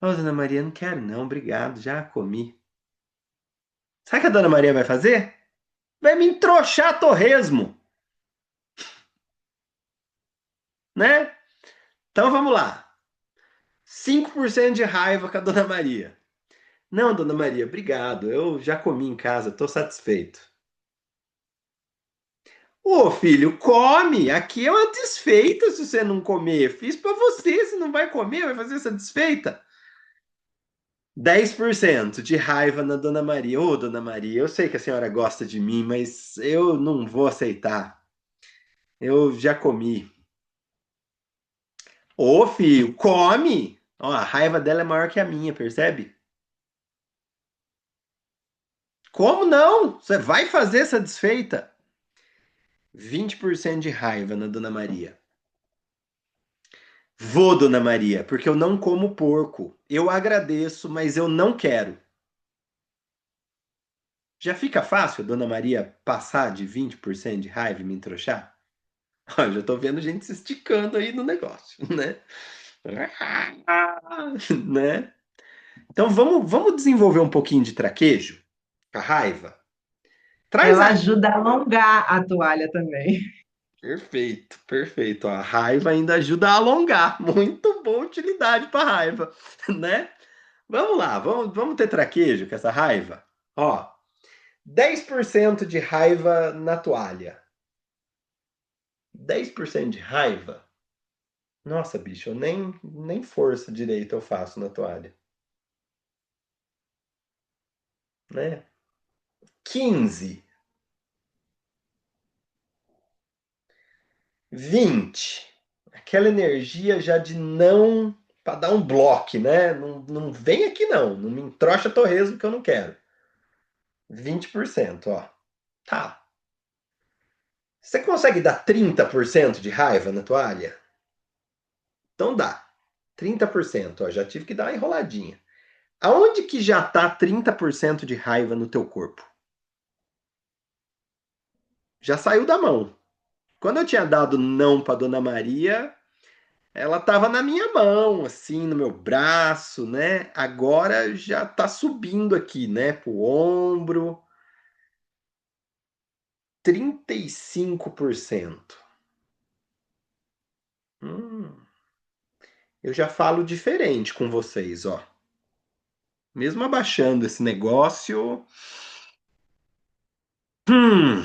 Ô, Dona Maria, não quero não, obrigado, já comi. Sabe o que a Dona Maria vai fazer? Vai me entrochar torresmo, né? Então vamos lá. 5% de raiva com a Dona Maria. Não, Dona Maria, obrigado. Eu já comi em casa, tô satisfeito. Ô, filho, come! Aqui é uma desfeita se você não comer. Fiz pra você, se não vai comer, vai fazer essa desfeita. 10% de raiva na Dona Maria. Ô, Dona Maria, eu sei que a senhora gosta de mim, mas eu não vou aceitar. Eu já comi. Ô, filho, come! Ó, a raiva dela é maior que a minha, percebe? Como não? Você vai fazer essa desfeita? 20% de raiva na Dona Maria. Vou, Dona Maria, porque eu não como porco. Eu agradeço, mas eu não quero. Já fica fácil, Dona Maria, passar de 20% de raiva e me entrochar? Ó, já tô vendo gente se esticando aí no negócio, né? Né? Então vamos desenvolver um pouquinho de traquejo com a raiva? Traz Ela a... ajuda a alongar a toalha também. Perfeito, perfeito. A raiva ainda ajuda a alongar. Muito boa utilidade para raiva, né? Vamos lá, vamos ter traquejo com essa raiva? Ó, 10% de raiva na toalha. 10% de raiva? Nossa, bicho, eu nem força direito eu faço na toalha, né? 15, 20. Aquela energia já de não para dar um bloco, né? Não vem aqui não, não me entrocha torresmo que eu não quero. 20%, ó. Tá. Você consegue dar 30% de raiva na toalha? Então dá. 30%, ó, já tive que dar uma enroladinha. Aonde que já tá 30% de raiva no teu corpo? Já saiu da mão. Quando eu tinha dado não para Dona Maria, ela tava na minha mão, assim, no meu braço, né? Agora já tá subindo aqui, né, pro ombro. 35%. Hum, eu já falo diferente com vocês, ó. Mesmo abaixando esse negócio. Hum,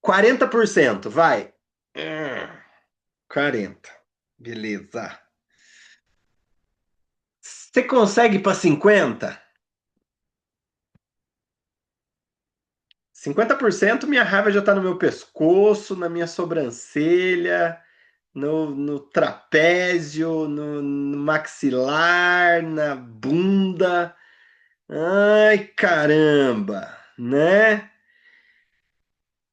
40%, vai. 40. Beleza. Você consegue para 50? 50% minha raiva já tá no meu pescoço, na minha sobrancelha, no trapézio, no maxilar, na bunda. Ai, caramba, né?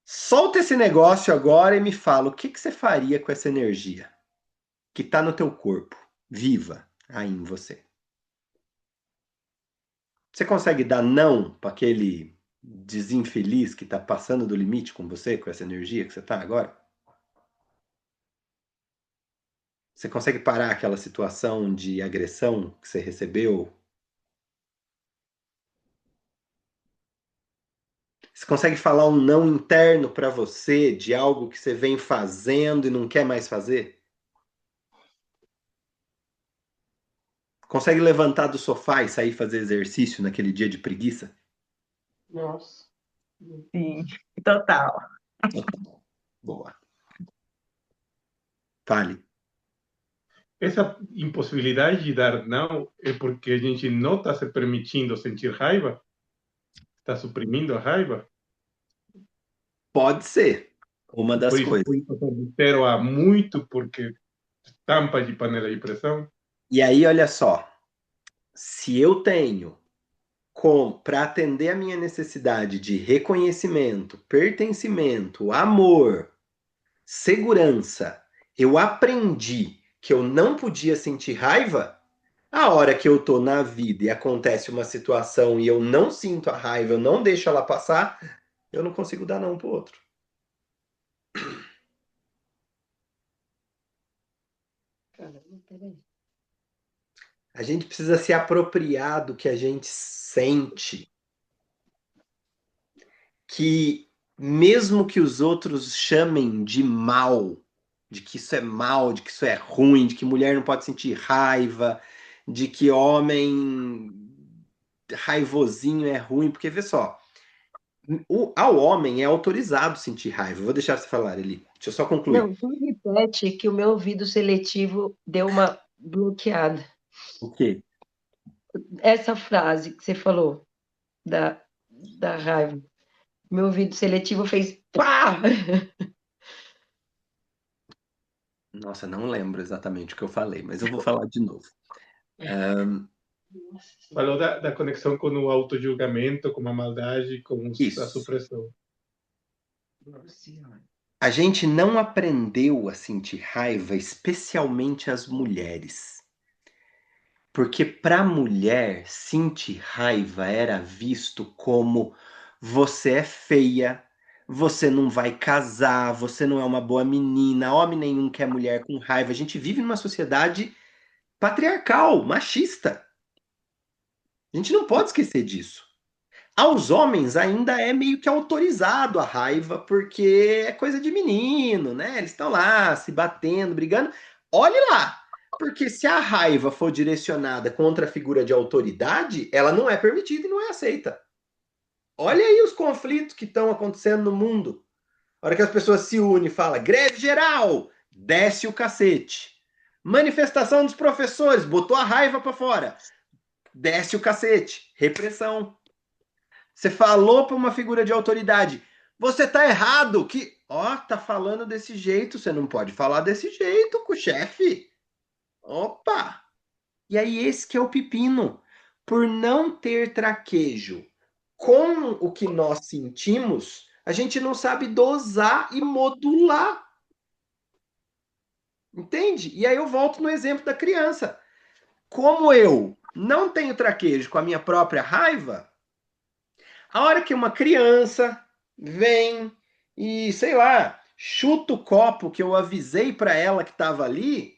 Solta esse negócio agora e me fala, o que que você faria com essa energia que tá no teu corpo, viva aí em você? Você consegue dar não para aquele desinfeliz que tá passando do limite com você, com essa energia que você tá agora? Você consegue parar aquela situação de agressão que você recebeu? Você consegue falar um não interno para você de algo que você vem fazendo e não quer mais fazer? Consegue levantar do sofá e sair fazer exercício naquele dia de preguiça? Nossa. Sim, total. Boa. Fale. Essa impossibilidade de dar não é porque a gente não está se permitindo sentir raiva, está suprimindo a raiva. Pode ser uma Por das isso coisas. foi passar de 0 a muito, porque tampa de panela de pressão. E aí, olha só, se eu tenho para atender a minha necessidade de reconhecimento, pertencimento, amor, segurança, eu aprendi que eu não podia sentir raiva, A hora que eu tô na vida e acontece uma situação e eu não sinto a raiva, eu não deixo ela passar, eu não consigo dar não pro outro. Caramba, peraí. A gente precisa se apropriar do que a gente sente, que mesmo que os outros chamem de mal, de que isso é mal, de que isso é ruim, de que mulher não pode sentir raiva, de que homem raivosinho é ruim, porque vê só, ao homem é autorizado sentir raiva. Vou deixar você falar, Eli. Deixa eu só concluir. Não, tu repete que o meu ouvido seletivo deu uma bloqueada. O quê? Essa frase que você falou da raiva. Meu ouvido seletivo fez pá! Nossa, não lembro exatamente o que eu falei, mas eu vou falar de novo. Ahn, Falou da conexão com o auto-julgamento, com a maldade, com a isso. supressão. A gente não aprendeu a sentir raiva, especialmente as mulheres. Porque para a mulher, sentir raiva era visto como você é feia, você não vai casar, você não é uma boa menina, homem nenhum quer mulher com raiva. A gente vive numa sociedade patriarcal, machista. A gente não pode esquecer disso. Aos homens ainda é meio que autorizado a raiva, porque é coisa de menino, né? Eles estão lá se batendo, brigando. Olhe lá, porque se a raiva for direcionada contra a figura de autoridade, ela não é permitida e não é aceita. Olha aí os conflitos que estão acontecendo no mundo. A hora que as pessoas se unem e falam greve geral, desce o cacete. Manifestação dos professores, botou a raiva para fora, desce o cacete. Repressão. Você falou para uma figura de autoridade, você tá errado, que, ó, tá falando desse jeito, você não pode falar desse jeito com o chefe. Opa! E aí esse que é o pepino. Por não ter traquejo com o que nós sentimos, a gente não sabe dosar e modular. Entende? E aí eu volto no exemplo da criança. Como eu não tenho traquejo com a minha própria raiva, a hora que uma criança vem e, sei lá, chuta o copo que eu avisei para ela que estava ali,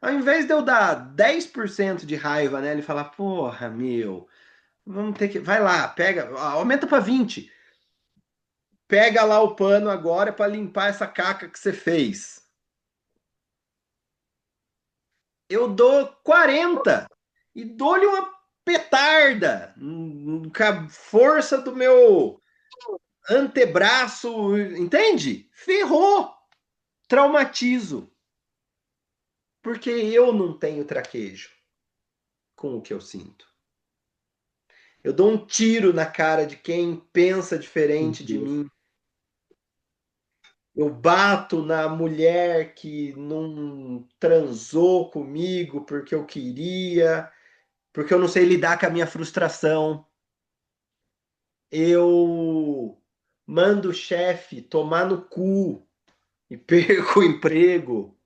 ao invés de eu dar 10% de raiva nela e falar, porra, meu, vamos ter que. Vai lá, pega, aumenta para 20. Pega lá o pano agora para limpar essa caca que você fez. Eu dou 40 e dou-lhe uma petarda com a força do meu antebraço, entende? Ferrou, traumatizo. Porque eu não tenho traquejo com o que eu sinto. Eu dou um tiro na cara de quem pensa diferente de mim. Eu bato na mulher que não transou comigo porque eu queria, porque eu não sei lidar com a minha frustração. Eu mando o chefe tomar no cu e perco o emprego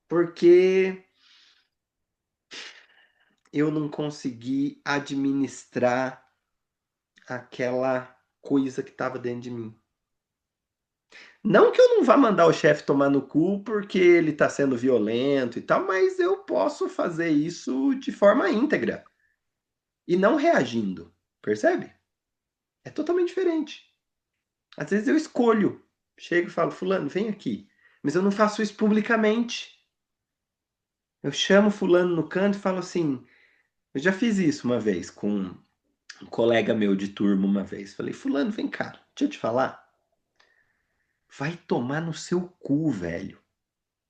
porque eu não consegui administrar aquela coisa que estava dentro de mim. Não que eu não vá mandar o chefe tomar no cu porque ele está sendo violento e tal, mas eu posso fazer isso de forma íntegra e não reagindo, percebe? É totalmente diferente. Às vezes eu escolho, chego e falo, fulano, vem aqui, mas eu não faço isso publicamente. Eu chamo fulano no canto e falo assim, eu já fiz isso uma vez com um colega meu de turma uma vez. Falei, fulano, vem cá, deixa eu te falar. Vai tomar no seu cu, velho.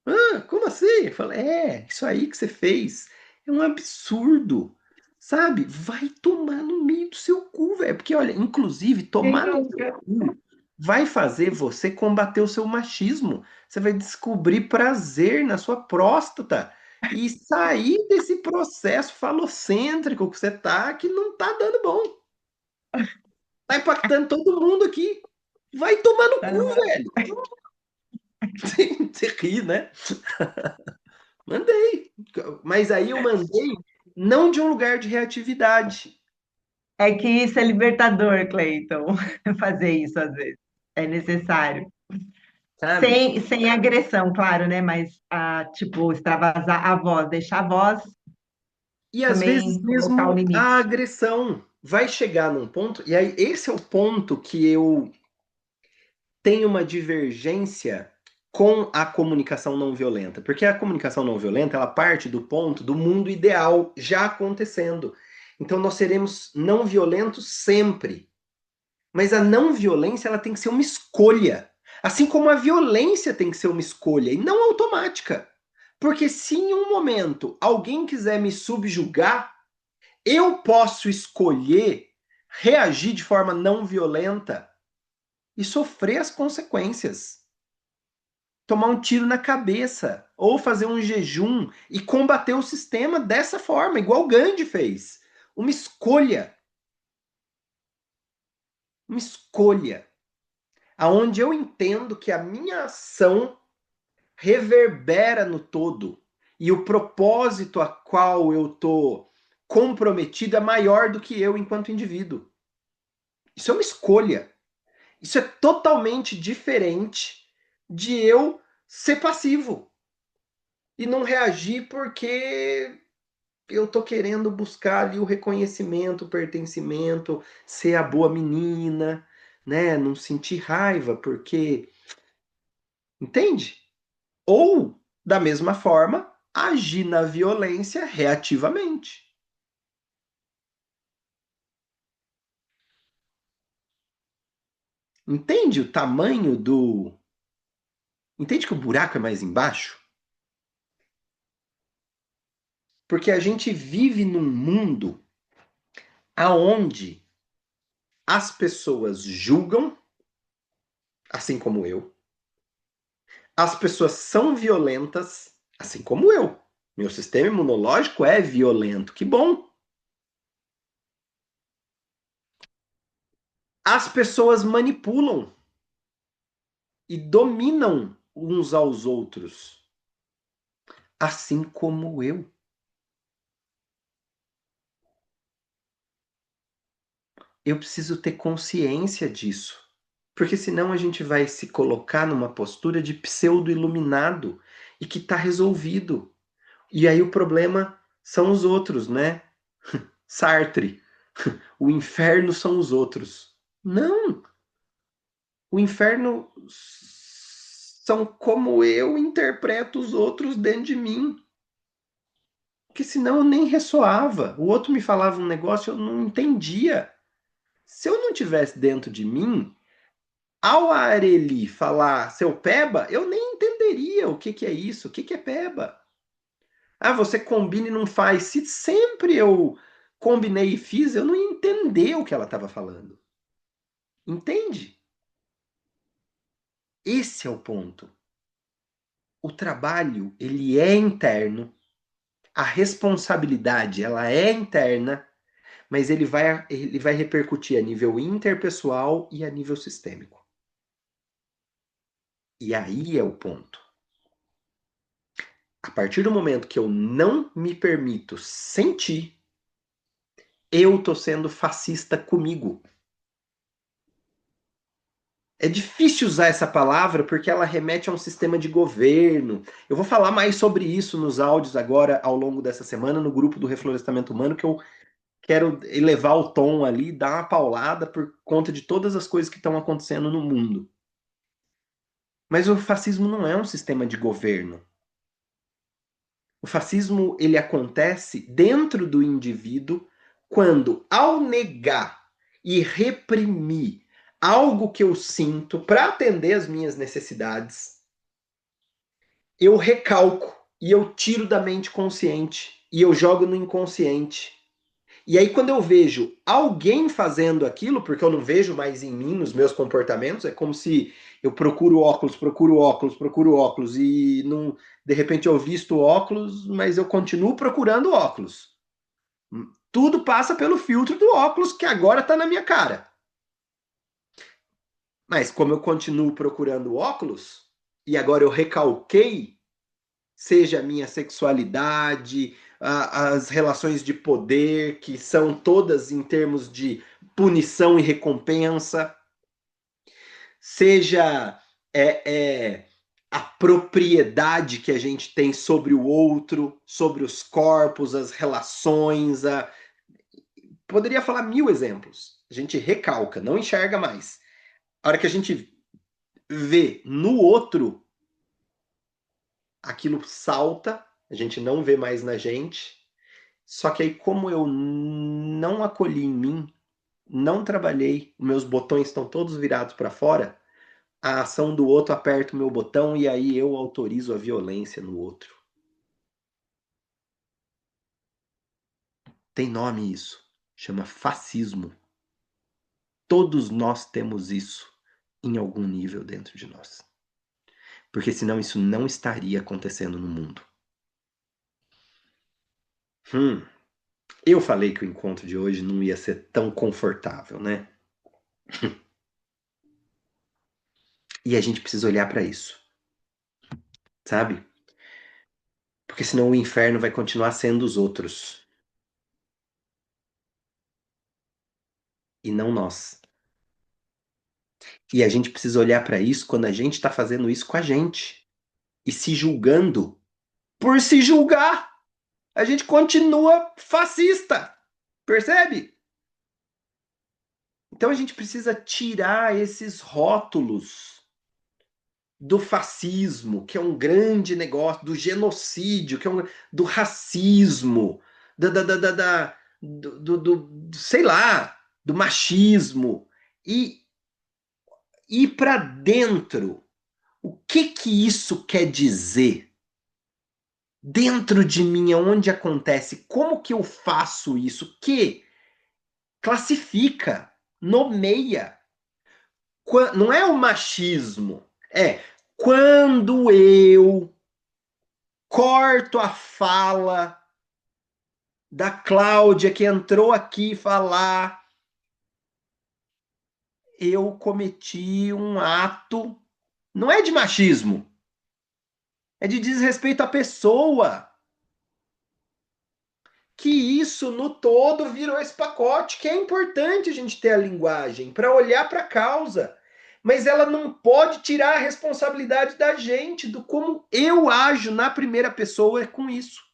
Ah, como assim? Eu falei, isso aí que você fez é um absurdo. Sabe? Vai tomar no meio do seu cu, velho. Porque, olha, inclusive, tomar no seu cu vai fazer você combater o seu machismo. Você vai descobrir prazer na sua próstata e sair desse processo falocêntrico que você tá, que não tá dando bom. Tá impactando todo mundo aqui. Vai tomar no cu, velho. Você ri, né? Mandei. Mas aí eu mandei não de um lugar de reatividade, É que isso é libertador, Cleiton, fazer isso às vezes. É necessário. sabe? Sem agressão, claro, né? Mas, tipo, extravasar a voz, deixar a voz E às vezes também colocar o mesmo a limite. agressão vai chegar num ponto, e aí esse é o ponto que eu tenho uma divergência com a comunicação não violenta, porque a comunicação não violenta, ela parte do ponto do mundo ideal já acontecendo. Então nós seremos não violentos sempre. Mas a não violência, ela tem que ser uma escolha. Assim como a violência tem que ser uma escolha e não automática. Porque se em um momento alguém quiser me subjugar, eu posso escolher reagir de forma não violenta e sofrer as consequências. Tomar um tiro na cabeça, ou fazer um jejum e combater o sistema dessa forma, igual Gandhi fez. Uma escolha. Uma escolha. Aonde eu entendo que a minha ação reverbera no todo e o propósito a qual eu tô comprometido é maior do que eu enquanto indivíduo. Isso é uma escolha. Isso é totalmente diferente de eu ser passivo e não reagir porque eu tô querendo buscar ali o reconhecimento, o pertencimento, ser a boa menina, né? Não sentir raiva porque, entende? Ou, da mesma forma, agir na violência reativamente. Entende o tamanho do. Entende que o buraco é mais embaixo? Porque a gente vive num mundo aonde as pessoas julgam, assim como eu. As pessoas são violentas, assim como eu. Meu sistema imunológico é violento. Que bom! As pessoas manipulam e dominam uns aos outros, assim como eu. Eu preciso ter consciência disso. Porque senão a gente vai se colocar numa postura de pseudo-iluminado e que está resolvido. E aí o problema são os outros, né? Sartre. O inferno são os outros. Não! O inferno são como eu interpreto os outros dentro de mim. Porque senão eu nem ressoava. O outro me falava um negócio, eu não entendia. Se eu não tivesse dentro de mim, ao Areli falar seu peba, eu nem entenderia o que, que é isso, o que, que é peba. Ah, você combina e não faz. Se sempre eu combinei e fiz, eu não ia entender o que ela estava falando. Entende? Esse é o ponto. O trabalho, ele é interno, a responsabilidade, ela é interna, mas ele vai repercutir a nível interpessoal e a nível sistêmico. E aí é o ponto. A partir do momento que eu não me permito sentir, eu tô sendo fascista comigo. É difícil usar essa palavra porque ela remete a um sistema de governo. Eu vou falar mais sobre isso nos áudios agora ao longo dessa semana no grupo do Reflorestamento Humano, que eu quero elevar o tom ali, dar uma paulada por conta de todas as coisas que estão acontecendo no mundo. Mas o fascismo não é um sistema de governo. O fascismo ele acontece dentro do indivíduo quando, ao negar e reprimir algo que eu sinto para atender as minhas necessidades, eu recalco e eu tiro da mente consciente e eu jogo no inconsciente. E aí, quando eu vejo alguém fazendo aquilo, porque eu não vejo mais em mim, nos meus comportamentos, é como se eu procuro óculos, e não, de repente eu visto óculos, mas eu continuo procurando óculos. Tudo passa pelo filtro do óculos que agora está na minha cara. Mas como eu continuo procurando óculos, e agora eu recalquei, seja a minha sexualidade, as relações de poder, que são todas em termos de punição e recompensa, seja a propriedade que a gente tem sobre o outro, sobre os corpos, as relações, poderia falar 1000 exemplos. A gente recalca, não enxerga mais. A hora que a gente vê no outro, aquilo salta, a gente não vê mais na gente. Só que aí, como eu não acolhi em mim, não trabalhei, meus botões estão todos virados para fora, a ação do outro aperta o meu botão e aí eu autorizo a violência no outro. Tem nome isso. Chama fascismo. Todos nós temos isso em algum nível dentro de nós. Porque senão isso não estaria acontecendo no mundo. Eu falei que o encontro de hoje não ia ser tão confortável, né? E a gente precisa olhar para isso. Sabe? Porque senão o inferno vai continuar sendo os outros. E não nós. E a gente precisa olhar para isso quando a gente está fazendo isso com a gente. E se julgando por se julgar. A gente continua fascista. Percebe? Então a gente precisa tirar esses rótulos do fascismo, que é um grande negócio, do genocídio, que é do racismo, sei lá, do machismo, e ir para dentro. O que isso quer dizer? Dentro de mim, onde acontece? Como que eu faço isso? Que classifica, nomeia. Não é o machismo, é quando eu corto a fala da Cláudia que entrou aqui falar, eu cometi um ato, não é de machismo, é de desrespeito à pessoa. Que isso no todo virou esse pacote, que é importante a gente ter a linguagem para olhar para a causa, mas ela não pode tirar a responsabilidade da gente, do como eu ajo na primeira pessoa com isso.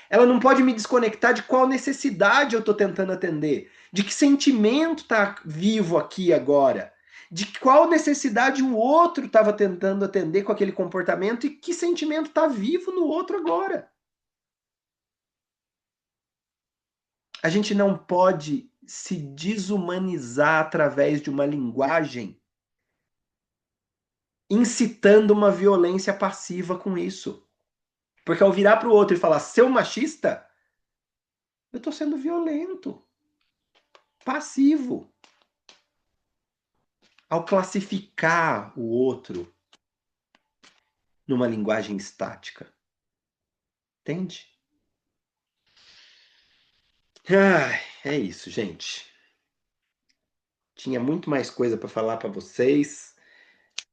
Ela não pode me desconectar de qual necessidade eu estou tentando atender, de que sentimento está vivo aqui agora, de qual necessidade o outro estava tentando atender com aquele comportamento e que sentimento está vivo no outro agora. A gente não pode se desumanizar através de uma linguagem incitando uma violência passiva com isso. Porque ao virar para o outro e falar seu machista, eu estou sendo violento, passivo. Ao classificar o outro numa linguagem estática. Entende? É isso, gente. Tinha muito mais coisa para falar para vocês,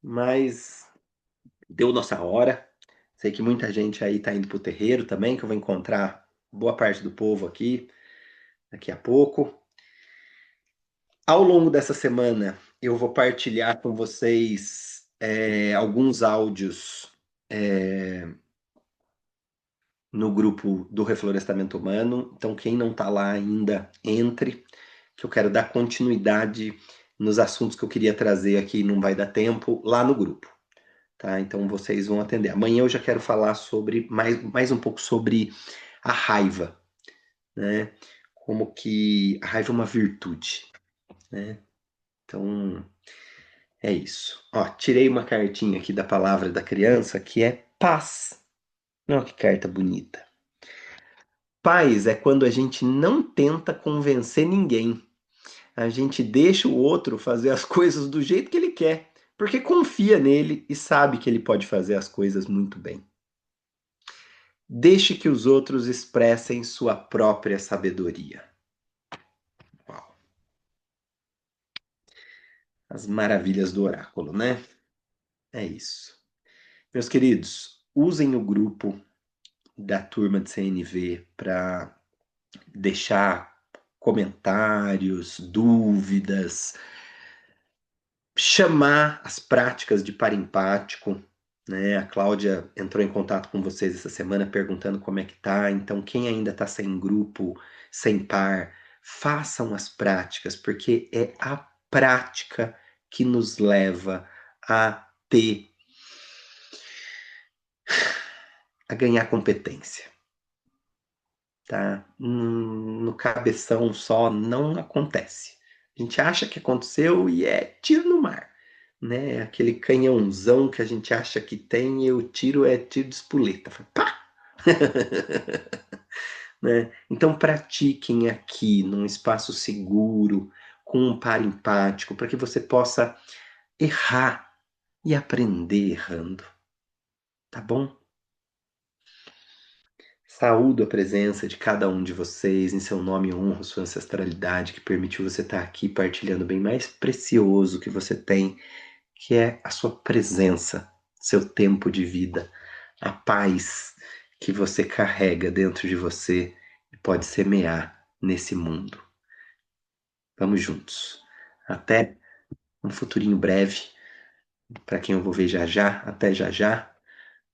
mas deu nossa hora. Sei que muita gente aí tá indo pro terreiro também, que eu vou encontrar boa parte do povo aqui daqui a pouco. Ao longo dessa semana, eu vou partilhar com vocês alguns áudios no grupo do Reflorestamento Humano. Então, quem não tá lá ainda, entre, que eu quero dar continuidade nos assuntos que eu queria trazer aqui, não vai dar tempo, lá no grupo. Tá? Então vocês vão atender. Amanhã eu já quero falar sobre mais um pouco sobre a raiva, né? Como que a raiva é uma virtude, né? Então é isso. Ó, tirei uma cartinha aqui da palavra da criança que é paz. Olha que carta bonita. Paz é quando a gente não tenta convencer ninguém. A gente deixa o outro fazer as coisas do jeito que ele quer, porque confia nele e sabe que ele pode fazer as coisas muito bem. Deixe que os outros expressem sua própria sabedoria. Uau. As maravilhas do oráculo, né? É isso. Meus queridos, usem o grupo, da turma de CNV para deixar comentários, dúvidas, chamar as práticas de parempático, né? A Cláudia entrou em contato com vocês essa semana perguntando como é que tá. Então, quem ainda está sem grupo, sem par, façam as práticas, porque é a prática que nos leva a ter, a ganhar competência, tá? No cabeção só não acontece. A gente acha que aconteceu e é tiro no mar, né? Aquele canhãozão que a gente acha que tem e o tiro é tiro de espoleta. Pá! Né? Então pratiquem aqui num espaço seguro, com um par empático, para que você possa errar e aprender errando, tá bom? Saúdo a presença de cada um de vocês, em seu nome honro sua ancestralidade que permitiu você estar aqui partilhando o bem mais precioso que você tem, que é a sua presença, seu tempo de vida, a paz que você carrega dentro de você e pode semear nesse mundo. Vamos juntos. Até um futurinho breve, para quem eu vou ver já já, até já já,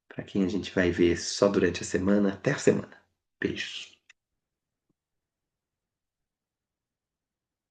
para quem a gente vai ver só durante a semana, até a semana. Beijos.